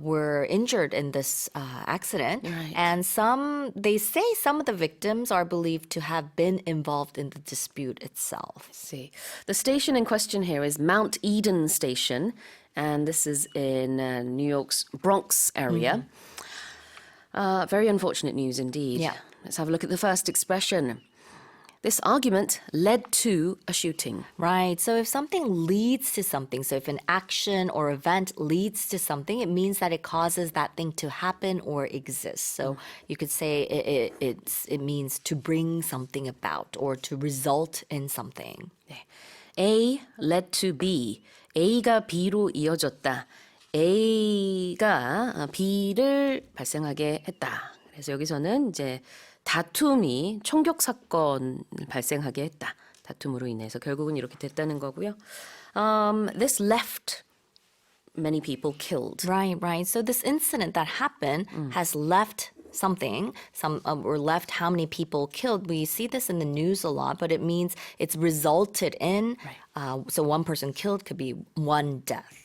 were injured in this accident. Right. And they say some of the victims are believed to have been involved in the dispute itself. See, the station in question here is Mount Eden Station, and this is in New York's Bronx area. Very unfortunate news indeed. Yeah. Let's have a look at the first expression. This argument led to a shooting. Right. So if something leads to something, so if an action or event leads to something, it means that it causes that thing to happen or exist. So you could say it means to bring something about or to result in something. 네. A led to B. A가 B로 이어졌다. A가 B를 발생하게 했다. 그래서 여기서는 이제 다툼이 총격 사건을 발생하게 했다. 다툼으로 인해서 결국은 이렇게 됐다는 거고요. This left many people killed. Right. So this incident that happened has left something, or left how many people killed. We see this in the news a lot, but it means it's resulted in, so 1 person killed could be 1 death.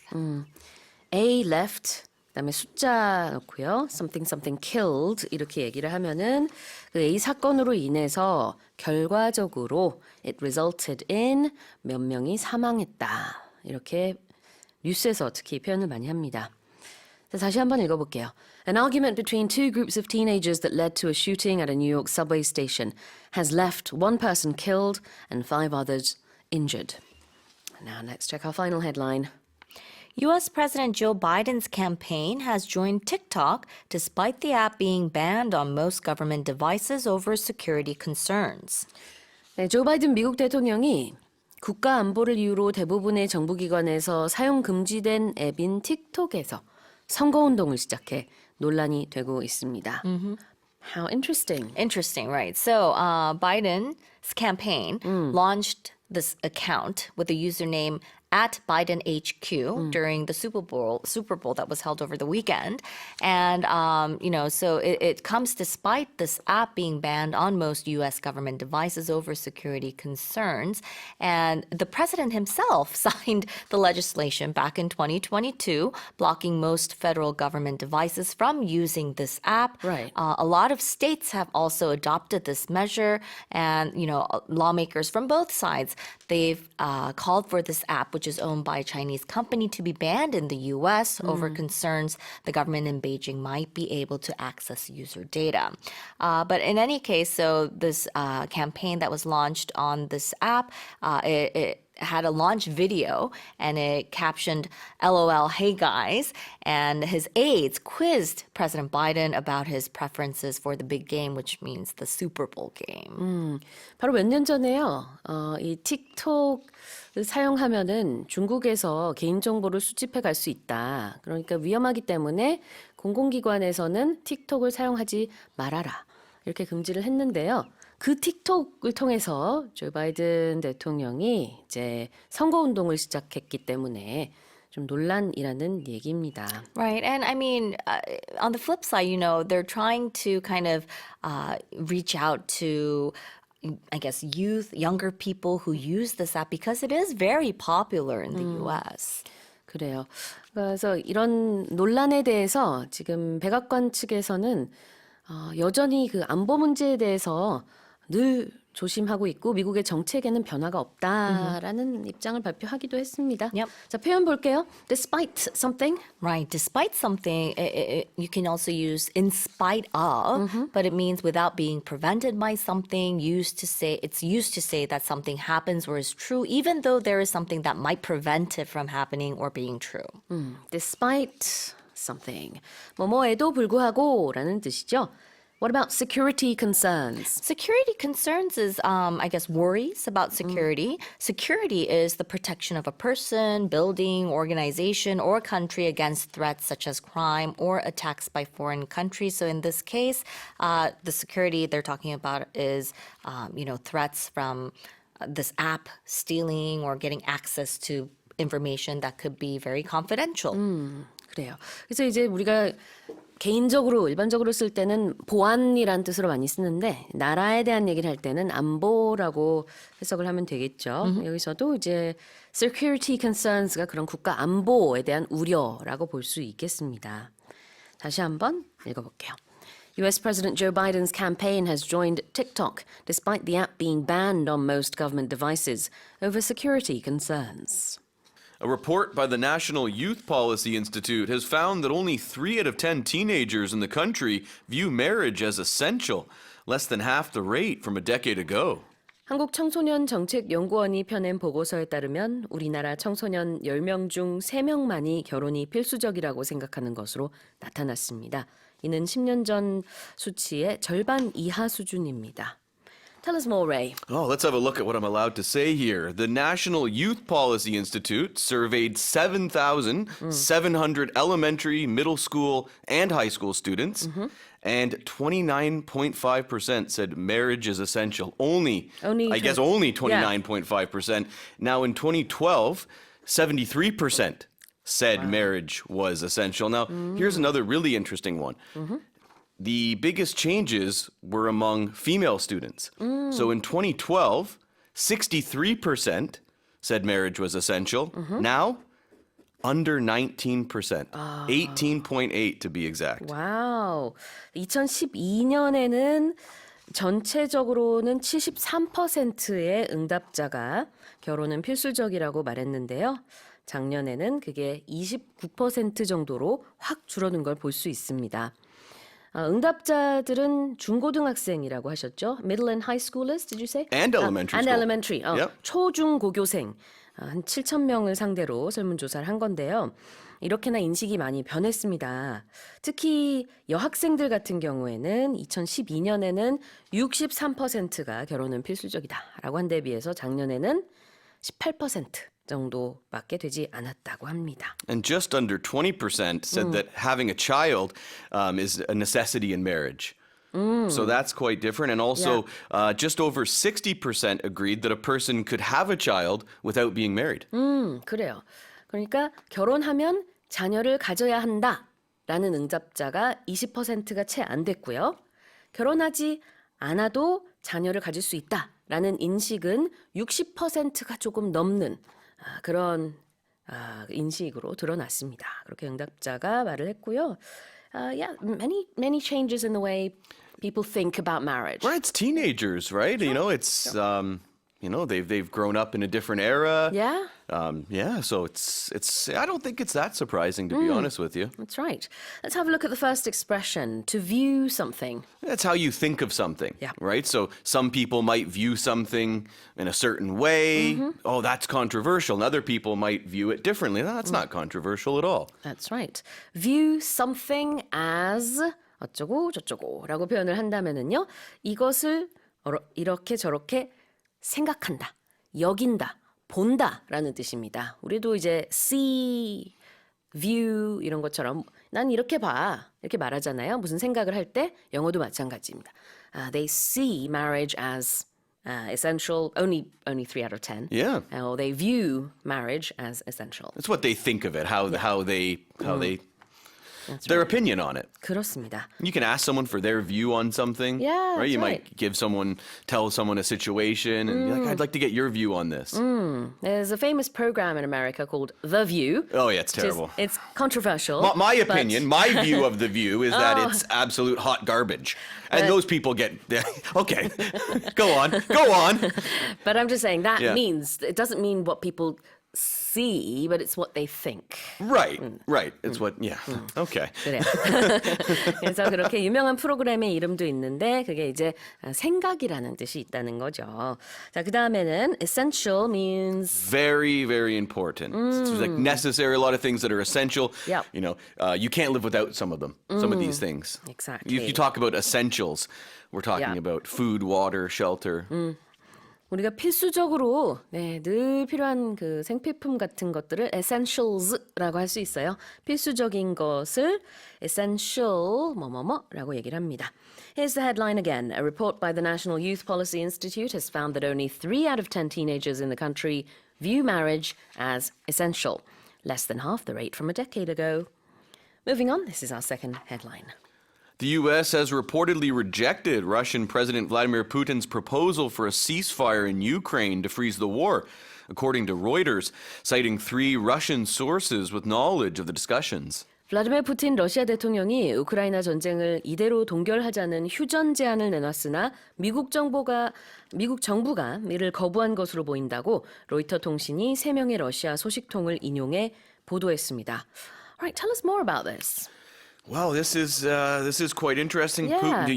A left, 그다음에 숫자 넣고요. something killed 이렇게 얘기를 하면은 그 A 사건으로 인해서 결과적으로 it resulted in 몇 명이 사망했다. 이렇게 뉴스에서 특히 표현을 많이 합니다. 자, 다시 한번 읽어볼게요. An argument between two groups of teenagers that led to a shooting at a New York subway station has left one person killed and 5 others injured. Now let's check our final headline. U.S. President Joe Biden's campaign has joined TikTok despite the app being banned on most government devices over security concerns. 네, 조 바이든 미국 대통령이 국가 안보를 이유로 대부분의 정부기관에서 사용 금지된 앱인 틱톡에서 선거운동을 시작해 논란이 되고 있습니다. How interesting. Interesting, right? So Biden's campaign launched this account with the username at Biden HQ during the Super Bowl that was held over the weekend. And, so it comes despite this app being banned on most U.S. government devices over security concerns. And the president himself signed the legislation back in 2022, blocking most federal government devices from using this app. Right. A lot of states have also adopted this measure. And, lawmakers from both sides, they've called for this app, which is owned by a Chinese company, to be banned in the U.S. over concerns the government in Beijing might be able to access user data. But in any case, so this campaign that was launched on this app, it had a launch video and it captioned LOL, hey guys, and his aides quizzed President Biden about his preferences for the big game, which means the Super Bowl game. 바로 몇 년 전에요. 이 틱톡을 사용하면은 중국에서 개인정보를 수집해 갈 수 있다. 그러니까 위험하기 때문에 공공기관에서는 틱톡을 사용하지 말아라. 이렇게 금지를 했는데요. 그 틱톡을 통해서 조 바이든 대통령이 이제 선거운동을 시작했기 때문에 좀 논란이라는 얘기입니다. Right. And I mean, on the flip side, they're trying to kind of reach out to, I guess, younger people who use this app because it is very popular in the US. 그래요. 그래서 이런 논란에 대해서 지금 백악관 측에서는 여전히 그 안보 문제에 대해서 늘 조심하고 있고 미국의 정책에는 변화가 없다라는 입장을 발표하기도 했습니다. Yep. 자, 표현 볼게요. Despite something. Right. Despite something, you can also use in spite of, but it means without being prevented by something. It's used to say that something happens or is true, even though there is something that might prevent it from happening or being true. Despite something. 뭐뭐에도 불구하고라는 뜻이죠. What about security concerns? Security concerns is, I guess, worries about security. Security is the protection of a person, building, organization, or country against threats such as crime or attacks by foreign countries. So in this case, the security they're talking about is, threats from this app stealing or getting access to information that could be very confidential. 그래요. 그래서 이제 우리가 개인적으로 일반적으로 쓸 때는 보안이란 뜻으로 많이 쓰는데 나라에 대한 얘기를 할 때는 안보라고 해석을 하면 되겠죠. 여기서도 이제 security concerns가 그런 국가 안보에 대한 우려라고 볼 수 있겠습니다. 다시 한번 읽어볼게요. U.S. President Joe Biden's campaign has joined TikTok despite the app being banned on most government devices over security concerns. A report by the National Youth Policy Institute has found that only 3 out of 10 teenagers in the country view marriage as essential, less than half the rate from a decade ago. 한국 청소년 정책연구원이 펴낸 보고서에 따르면 우리나라 청소년 10명 중 3명만이 결혼이 필수적이라고 생각하는 것으로 나타났습니다. 이는 10년 전 수치의 절반 이하 수준입니다. Tell us more, Ray. Oh, let's have a look at what I'm allowed to say here. The National Youth Policy Institute surveyed 7,700 elementary, middle school, and high school students, and 29.5% said marriage is essential. Only 29.5%. Now, in 2012, 73% said marriage was essential. Now, here's another really interesting one. The biggest changes were among female students. So in 2012, 63% said marriage was essential. Now, under 19%, 18.8 to be exact. 와우. 2012년에는 전체적으로는 73%의 응답자가 결혼은 필수적이라고 말했는데요. 작년에는 그게 29% 정도로 확 줄어든 걸 볼 수 있습니다. 응답자들은 중고등학생이라고 하셨죠? Middle and high schoolers, did you say? And elementary and school. elementary. Yep. 초중고교생 한 7,000명을 상대로 설문조사를 한 건데요. 이렇게나 인식이 많이 변했습니다. 특히 여학생들 같은 경우에는 2012년에는 63%가 결혼은 필수적이다라고 한 데 비해서 작년에는 18% 정도밖에 되지 않았다고 합니다. And just under 20% said that having a child is a necessity in marriage. So that's quite different. And also, just over 60% agreed that a person could have a child without being married. 그래요. 그러니까 결혼하면 자녀를 가져야 한다라는 응답자가 20%가 채 안 됐고요. 결혼하지 않아도 자녀를 가질 수 있다라는 인식은 60%가 조금 넘는 그런 인식으로 드러났습니다. 그렇게 응답자가 말을 했고요. Yeah, many changes in the way people think about marriage. Right, it's teenagers, right? You know, it's they've grown up in a different era. Yeah, So it's I don't think it's that surprising, to be honest with you. that's right. Let's have a look at the first expression, to view something. That's how you think of something, Yeah. right? So some people might view something in a certain way. Oh, that's controversial. And other people might view it differently. No, that's not controversial at all. That's right. View something as 어쩌고 저쩌고 라고 표현을 한다면은요. 이것을 이렇게 저렇게 생각한다, 여긴다, 본다라는 뜻입니다. 우리도 이제 see, view 이런 것처럼 난 이렇게 봐 이렇게 말하잖아요. 무슨 생각을 할 때 영어도 마찬가지입니다. They see marriage as essential. Only 3 out of 10. Yeah. Or they view marriage as essential. It's what they think of it, how they their opinion on it. 그렇습니다. You can ask someone for their view on something. Yeah, right. You that's might tell someone a situation, and be like, "I'd like to get your view on this." There's a famous program in America called The View. Oh yeah, it's which is- terrible. It's controversial. My but- opinion, my view of The View is that it's absolute hot garbage, and those people get okay. Go on. But I'm just saying that Yeah. means it doesn't mean what people see, but it's what they think. Right. It's what. Yeah. Okay. 그래요. 그래서 그렇게 유명한 프로그램의 이름도 있는데 그게 이제 생각이라는 뜻이 있다는 거죠. 자, 그 다음에는 essential means Very, very important. It's like necessary. A lot of things that are essential. Yep. You know, you can't live without some of them. Some of these things. Exactly. You talk about essentials. We're talking Yeah. about food, water, shelter. 우리가 필수적으로 늘 필요한 그 생필품 같은 것들을 essentials라고 할 수 있어요. 필수적인 것을 essential 뭐뭐뭐라고 얘기를 합니다. Here's the headline again. A report by the National Youth Policy Institute has found that only 3 out of 10 teenagers in the country view marriage as essential, less than half the rate from a decade ago. Moving on, this is our second headline. The U.S. has reportedly rejected Russian President Vladimir Putin's proposal for a ceasefire in Ukraine to freeze the war, according to Reuters, citing 3 Russian sources with knowledge of the discussions. 블라디미르 푸틴 러시아 대통령이 우크라이나 전쟁을 이대로 동결하자는 휴전 제안을 내놨으나 미국 정부가 이를 거부한 것으로 보인다고 로이터 통신이 3명의 러시아 소식통을 인용해 보도했습니다. All right, tell us more about this. Well, this is quite interesting. Yeah.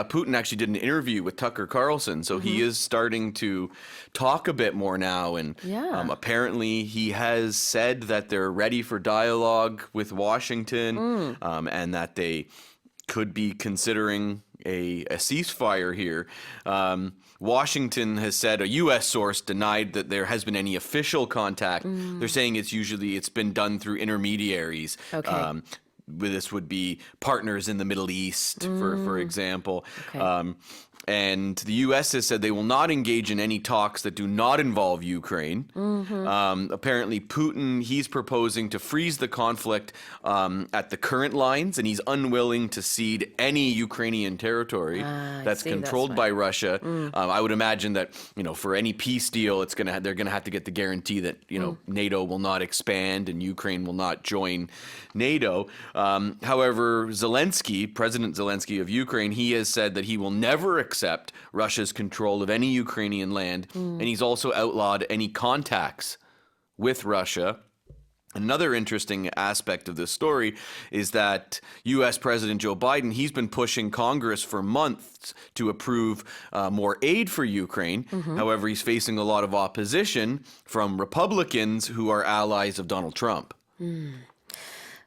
Putin actually did an interview with Tucker Carlson, so he is starting to talk a bit more now. And Yeah. Apparently, he has said that they're ready for dialogue with Washington, and that they could be considering a ceasefire here. Washington has said, a U.S. source denied that there has been any official contact. They're saying it's been done through intermediaries. Okay. This would be partners in the Middle East, for example. Okay. And the U.S. has said they will not engage in any talks that do not involve Ukraine. Apparently, Putin, he's proposing to freeze the conflict at the current lines, and he's unwilling to cede any Ukrainian territory that's see, that's controlled by right. Russia. I would imagine that, for any peace deal, they're going to have to get the guarantee that, NATO will not expand and Ukraine will not join NATO. However, President Zelensky of Ukraine, he has said that he will never accept Russia's control of any Ukrainian land, and he's also outlawed any contacts with Russia. Another interesting aspect of this story is that U.S. President Joe Biden, he's been pushing Congress for months to approve more aid for Ukraine. However, he's facing a lot of opposition from Republicans who are allies of Donald Trump.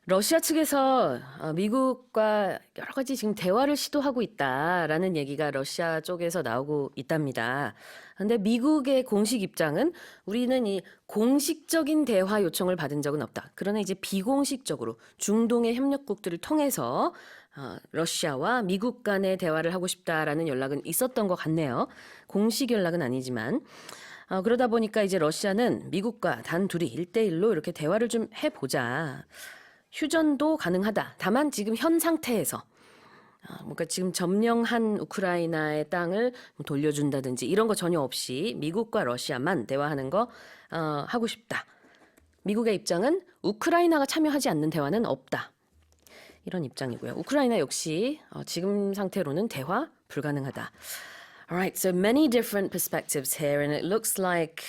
러시아 측에서 미국과 여러 가지 지금 대화를 시도하고 있다라는 얘기가 러시아 쪽에서 나오고 있답니다. 그런데 미국의 공식 입장은 우리는 이 공식적인 대화 요청을 받은 적은 없다. 그러나 이제 비공식적으로 중동의 협력국들을 통해서 러시아와 미국 간의 대화를 하고 싶다라는 연락은 있었던 것 같네요. 공식 연락은 아니지만. 그러다 보니까 이제 러시아는 미국과 단 둘이 1대1로 이렇게 대화를 좀 해보자. 휴전도 가능하다. 다만 지금 현 상태에서 뭔가 지금 점령한 우크라이나의 땅을 돌려준다든지 이런 거 전혀 없이 미국과 러시아만 대화하는 거 하고 싶다. 미국의 입장은 우크라이나가 참여하지 않는 대화는 없다. 이런 입장이고요. 우크라이나 역시 지금 상태로는 대화 불가능하다. Alright, so many different perspectives here, and it looks like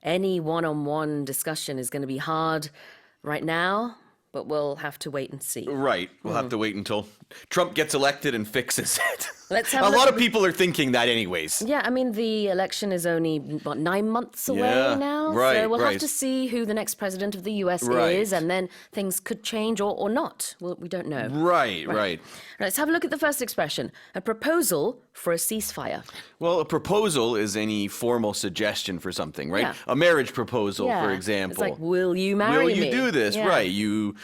any one-on-one discussion is going to be hard right now. But we'll have to wait and see. Right. We'll have to wait until Trump gets elected and fixes it. Let's have a a lot look of people are thinking that anyways. Yeah, I mean, the election is only, 9 months away Yeah, now? right, so we'll have right. to see who the next president of the US Right. is, and then things could change or not. Well, we don't know. Right. Let's have a look at the first expression. A proposal for a ceasefire. Well, a proposal is any formal suggestion for something, right? Yeah. A marriage proposal, Yeah. for example. It's like, will you marry Will you me? do this? Yeah. Right. You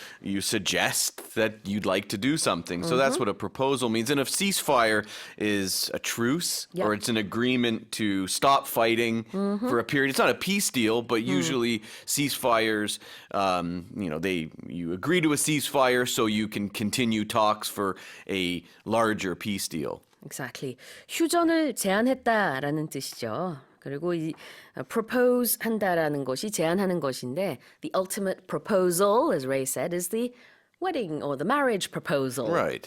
suggest that you'd like to do something. So that's what a proposal means. And a ceasefire is a truce, Yep. or it's an agreement to stop fighting for a period. It's not a peace deal, but usually ceasefires, you agree to a ceasefire so you can continue talks for a larger peace deal. Exactly. 휴전을 제안했다라는 뜻이죠. 그리고 이 propose 한다라는 것이 제안하는 것인데 the ultimate proposal, as Ray said, is the wedding or the marriage proposal. Right.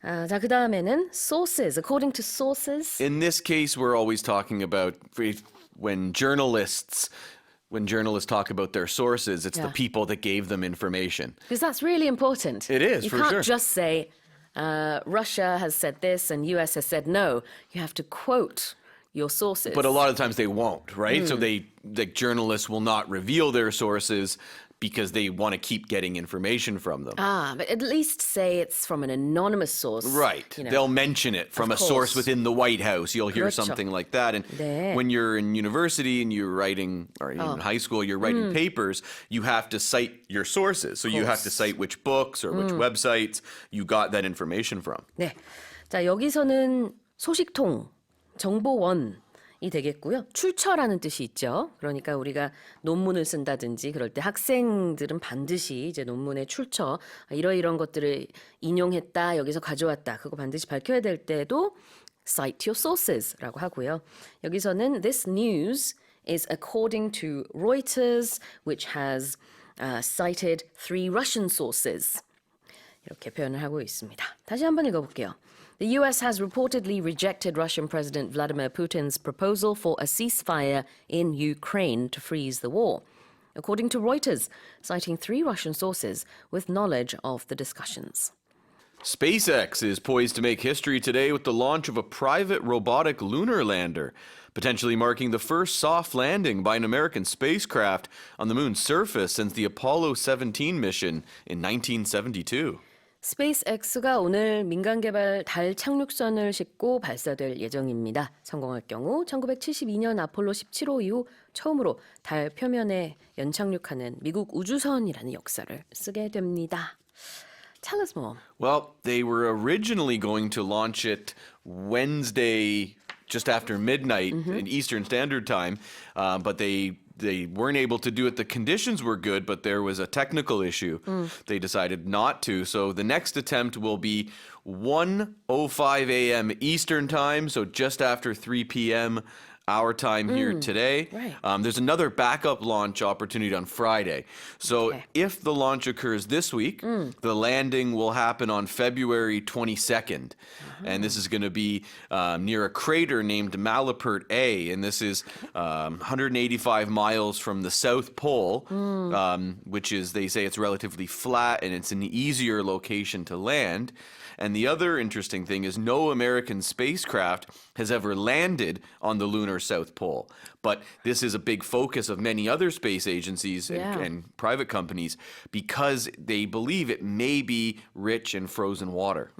자, 그 다음에는 sources, according to sources. In this case, we're always talking about when journalists talk about their sources, it's the Yeah. people that gave them information. Because that's really important. It is, You for can't sure. just say, Russia has said this and US has said no. You have to quote your sources. But a lot of times they won't, right? So the journalists will not reveal their sources because they want to keep getting information from them. But at least say it's from an anonymous source. Right. You know. They'll mention it from a Of source course. within the White House. You'll hear 그렇죠. something like that. And 네. when you're in university and you're writing, or in high school, you're writing papers, you have to cite your sources. So you have to cite which books or which websites you got that information from. 네. 자, 여기서는 소식통, 정보원이 되겠고요. 출처라는 뜻이 있죠. 그러니까 우리가 논문을 쓴다든지 그럴 때 학생들은 반드시 이제 논문의 출처, 이런 것들을 인용했다, 여기서 가져왔다, 그거 반드시 밝혀야 될 때도 cite your sources라고 하고요. 여기서는 this news is according to Reuters, which has cited 3 Russian sources. 이렇게 표현을 하고 있습니다. 다시 한번 읽어볼게요. The US has reportedly rejected Russian President Vladimir Putin's proposal for a ceasefire in Ukraine to freeze the war, according to Reuters, citing 3 Russian sources with knowledge of the discussions. SpaceX is poised to make history today with the launch of a private robotic lunar lander, potentially marking the first soft landing by an American spacecraft on the moon's surface since the Apollo 17 mission in 1972. 스페이스X가 오늘 민간 개발 달 착륙선을 싣고 발사될 예정입니다. 성공할 경우 1972년 아폴로 17호 이후 처음으로 달 표면에 연착륙하는 미국 우주선이라는 역사를 쓰게 됩니다. Tell us more. Well, they were originally going to launch it Wednesday just after midnight in Eastern Standard Time, but they weren't able to do it. The conditions were good, but there was a technical issue. They decided not to. So the next attempt will be 1:05 a.m. Eastern Time, so just after 3 p.m. our time here today. right. There's another backup launch opportunity on Friday. So Okay. if the launch occurs this week, the landing will happen on February 22nd. And this is going to be near a crater named Malapert A. And this is 185 miles from the South Pole, which is, they say it's relatively flat and it's an easier location to land. And the other interesting thing is no American spacecraft has ever landed on the lunar South Pole. But this is a big focus of many other space agencies and private companies because they believe it may be rich in frozen water.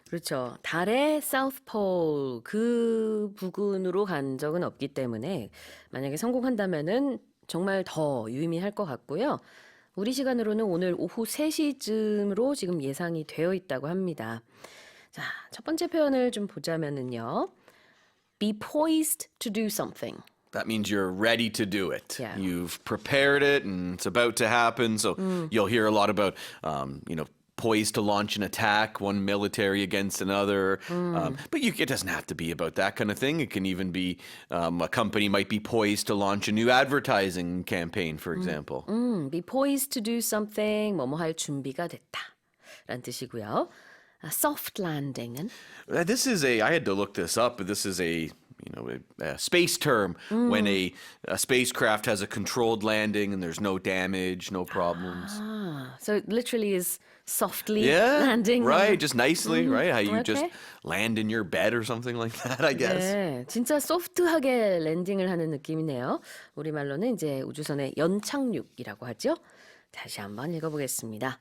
그렇죠. 달의 사우스폴 그 부근으로 간 적은 없기 때문에 만약에 성공한다면은 정말 더 유의미할 것 같고요. 우리 시간으로는 오늘 오후 3시쯤으로 지금 예상이 되어 있다고 합니다. 자, 첫 번째 표현을 좀 보자면은요. Be poised to do something. That means you're ready to do it. Yeah. You've prepared it and it's about to happen. So you'll hear a lot about, poised to launch an attack, one military against another. But it doesn't have to be about that kind of thing. It can even be a company might be poised to launch a new advertising campaign, for example. Be poised to do something. 뭐뭐 할 준비가 됐다. 라는 뜻이고요. Soft landing은? This is I had to look this up, but this is a space term when a spacecraft has a controlled landing and there's no damage, no problems. So it literally is softly Yeah, landing. right, just nicely, right? How you just okay. land in your bed or something like that, I guess. 네, 진짜 소프트하게 랜딩을 하는 느낌이네요. 우리말로는 이제 우주선의 연착륙이라고 하죠. 다시 한번 읽어보겠습니다.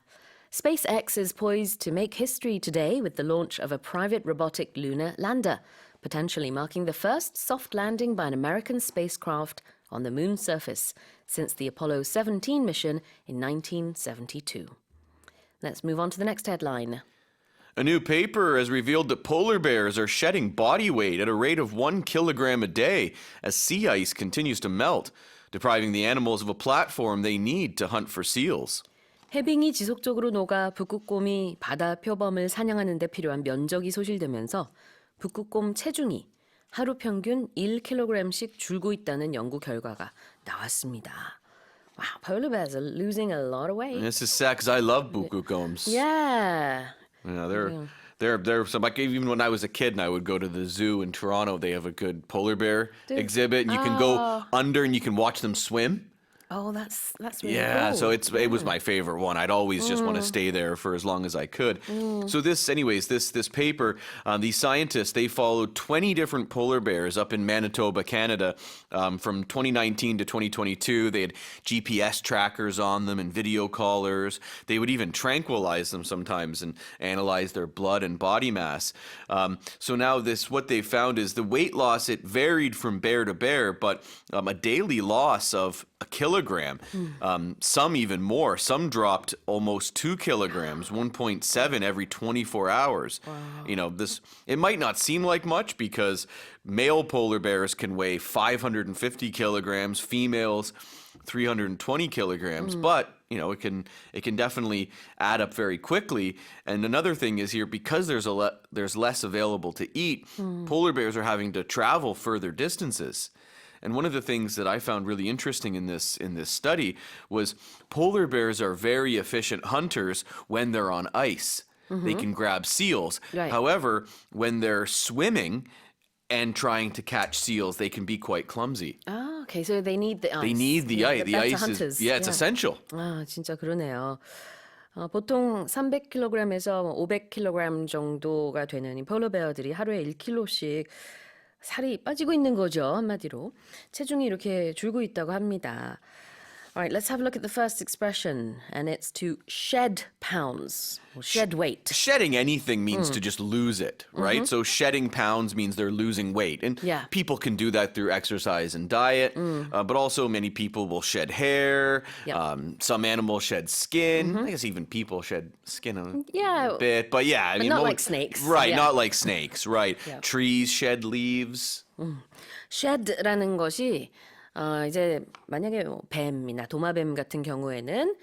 SpaceX is poised to make history today with the launch of a private robotic lunar lander, potentially marking the first soft landing by an American spacecraft on the moon's surface since the Apollo 17 mission in 1972. Let's move on to the next headline. A new paper has revealed that polar bears are shedding body weight at a rate of 1 kilogram a day as sea ice continues to melt, depriving the animals of a platform they need to hunt for seals. 해빙이 지속적으로 녹아 북극곰이 바다 표범을 사냥하는 데 필요한 면적이 소실되면서 북극곰 체중이 하루 평균 1kg씩 줄고 있다는 연구 결과가 나왔습니다. Wow, polar bears are losing a lot of weight. This is sad because I love bukukoms. Yeah. They're some like even when I was a kid and I would go to the zoo in Toronto, they have a good polar bear exhibit and you can go under and you can watch them swim. Oh, that's really Yeah, cool. so it was my favorite one. I'd always just want to stay there for as long as I could. So this paper, these scientists, they followed 20 different polar bears up in Manitoba, Canada, from 2019 to 2022. They had GPS trackers on them and video collars. They would even tranquilize them sometimes and analyze their blood and body mass. So now what they found is the weight loss, it varied from bear to bear, but a daily loss of a kilogram, some even more. Some dropped almost 2 kilograms, 1.7 every 24 hours. Wow. It might not seem like much because male polar bears can weigh 550 kilograms, females 320 kilograms, but it can definitely add up very quickly. And another thing is here, because there's less available to eat, polar bears are having to travel further distances. And one of the things that I found really interesting in this study was polar bears are very efficient hunters when they're on ice. They can grab seals. Right. However, when they're swimming and trying to catch seals, they can be quite clumsy. Ah, okay, so they need the ice. They need the ice. The That's ice hunters. is it's essential. 아, 진짜 그러네요. 보통 300kg에서 500kg 정도가 되는 이 폴라베어들이 하루에 1kg씩 살이 빠지고 있는 거죠, 한마디로. 체중이 이렇게 줄고 있다고 합니다. All right, let's have a look at the first expression, and it's to shed pounds, or shed weight. Shedding anything means to just lose it, right? So shedding pounds means they're losing weight. And Yeah. people can do that through exercise and diet, but also many people will shed hair. Yep. Some animals shed skin. I guess even people shed skin a Yeah. bit. But yeah, I mean, not like snakes. Right, Yeah. not like snakes, right. Yeah. Trees shed leaves. shed라는 것이 이제 만약에 뱀이나 도마뱀 같은 경우에는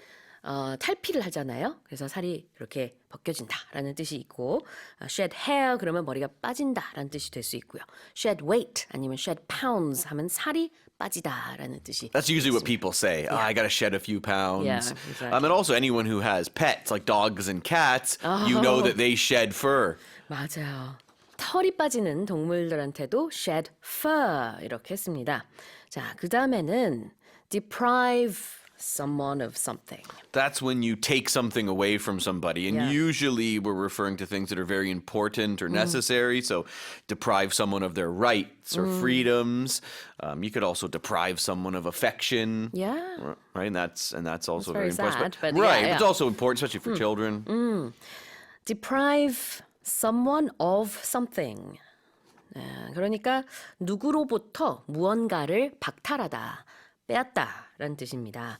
탈피를 하잖아요. 그래서 살이 이렇게 벗겨진다라는 뜻이 있고 shed hair 그러면 머리가 빠진다라는 뜻이 될 수 있고요. shed weight 아니면 shed pounds 하면 살이 빠지다라는 뜻이. That's usually what people say. "Oh, I got to shed a few pounds. Yeah, exactly. And also anyone who has pets like dogs and cats, you know that they shed fur. 맞아요. 털이 빠지는 동물들한테도 shed fur 이렇게 했습니다. 자, 그 다음에는 deprive someone of something. That's when you take something away from somebody. And Yeah. usually we're referring to things that are very important or necessary. So deprive someone of their rights or freedoms. You could also deprive someone of affection. Yeah. Right? And that's also very very important. sad, but right. yeah, It's yeah. also important, especially for children. deprive someone of something. 그러니까 누구로부터 무언가를 박탈하다, 빼앗다라는 뜻입니다.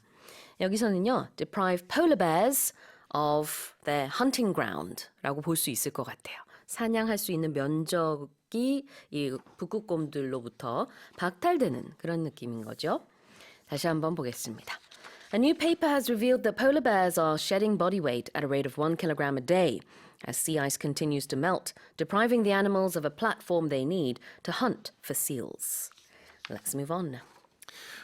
여기서는요, deprive polar bears of their hunting ground라고 볼 수 있을 것 같아요. 사냥할 수 있는 면적이 이 북극곰들로부터 박탈되는 그런 느낌인 거죠. 다시 한번 보겠습니다. A new paper has revealed that polar bears are shedding body weight at a rate of 1 kilogram a day as sea ice continues to melt, depriving the animals of a platform they need to hunt for seals. Let's move on.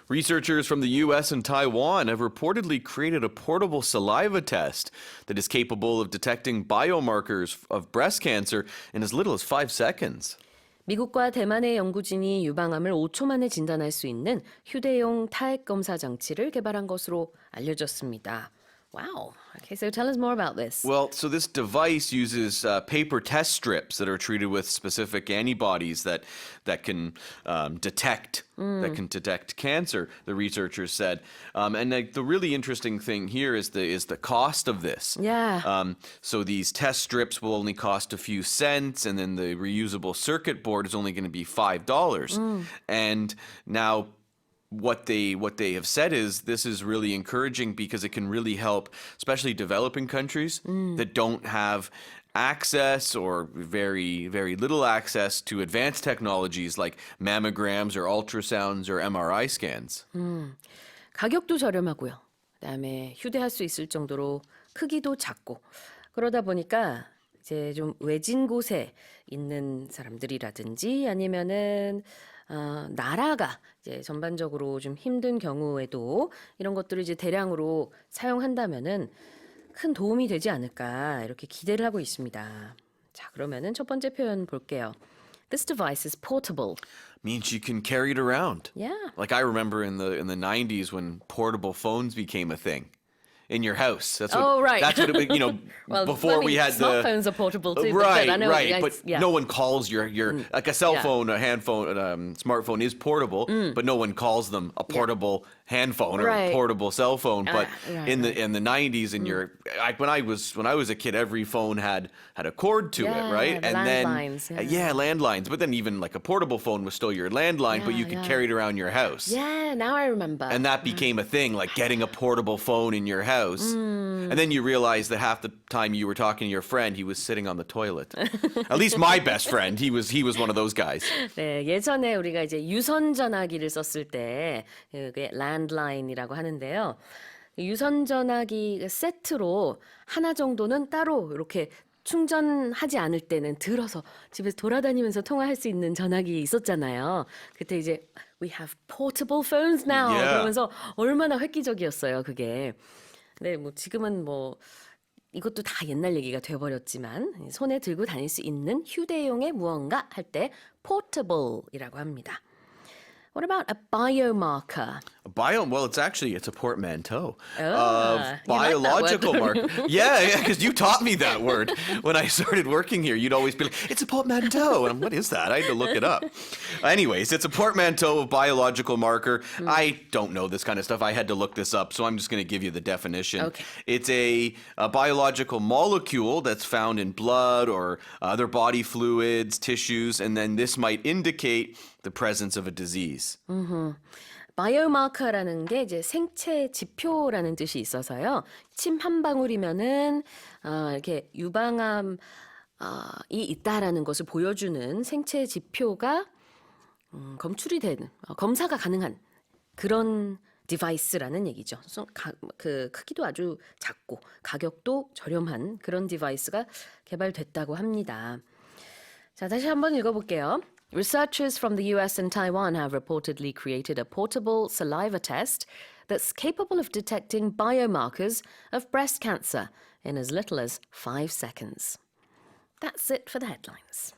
Researchers from the US and Taiwan have reportedly created a portable saliva test that is capable of detecting biomarkers of breast cancer in as little as 5 seconds. 미국과 대만의 연구진이 유방암을 5초 만에 진단할 수 있는 휴대용 타액 검사 장치를 개발한 것으로 알려졌습니다. Wow. Okay, so tell us more about this. Well, so this device uses paper test strips that are treated with specific antibodies that can detect cancer. The researchers said, and the really interesting thing here is the cost of this. Yeah. So these test strips will only cost a few cents, and then the reusable circuit board is only going to be $5. And now, what they have said is this is really encouraging because it can really help, especially developing countries that don't have access or very, very little access to advanced technologies like mammograms or ultrasounds or MRI scans. 가격도 저렴하고요. 그다음에 휴대할 수 있을 정도로 크기도 작고 그러다 보니까 이제 좀 외진 곳에 있는 사람들이라든지 아니면은 나라가 이제 전반적으로 좀 힘든 경우에도 이런 것들을 이제 대량으로 사용한다면은 큰 도움이 되지 않을까 이렇게 기대를 하고 있습니다. 자, 그러면은 첫 번째 표현 볼게요. This device is portable. Means you can carry it around. Yeah. Like I remember in the 90s when portable phones became a thing. In your house. That's what, Oh, right. That's what it, Well, before we had smartphones are portable too. Right, but I know, right. yeah, But yeah. no one calls your like a cell Yeah. phone, a hand phone, smartphone is portable, but no one calls them a portable hand phone or Right. a portable cell phone. But right, in the 90s, in when I was a kid, every phone had a cord to Yeah, it, right? the landlines, yeah, landlines. But then even like a portable phone was still your landline, but you Yeah, could yeah. carry it around your house. Yeah, now I remember. And that became a thing, like getting a portable phone in your house. And then you realize that half the time you were talking to your friend, he was sitting on the toilet. At least my best friend, he was one of those guys. 네, 예전에 우리가 이제 유선 전화기를 썼을 때 그게 랜드라인이라고 하는데요. 유선 전화기 세트로 하나 정도는 따로 이렇게 충전하지 않을 때는 들어서 집에서 돌아다니면서 통화할 수 있는 전화기 있었잖아요. 그때 이제 we have portable phones now Yeah. 그러면서 얼마나 획기적이었어요, 그게. 네, 뭐 지금은 뭐 이것도 다 옛날 얘기가 돼버렸지만 손에 들고 다닐 수 있는 휴대용의 무언가 할 때 portable이라고 합니다. What about a biomarker? Well, it's a portmanteau Oh, of you like that biological word. marker. Yeah, because you taught me that word when I started working here. You'd always be like, "It's a portmanteau," and what is that? I had to look it up. Anyways, it's a portmanteau of biological marker. I don't know this kind of stuff. I had to look this up, so I'm just going to give you the definition. Okay. It's a biological molecule that's found in blood or other body fluids, tissues, and then this might indicate the presence of a disease. 바이오마커라는 게 이제 생체 지표라는 뜻이 있어서요. 침 한 방울이면은 이렇게 유방암이 있다라는 것을 보여주는 생체 지표가 검출이 되는 검사가 가능한 그런 디바이스라는 얘기죠. 그 크기도 아주 작고 가격도 저렴한 그런 디바이스가 개발됐다고 합니다. 자, 다시 한번 읽어볼게요. Researchers from the US and Taiwan have reportedly created a portable saliva test that's capable of detecting biomarkers of breast cancer in as little as 5 seconds. That's it for the headlines.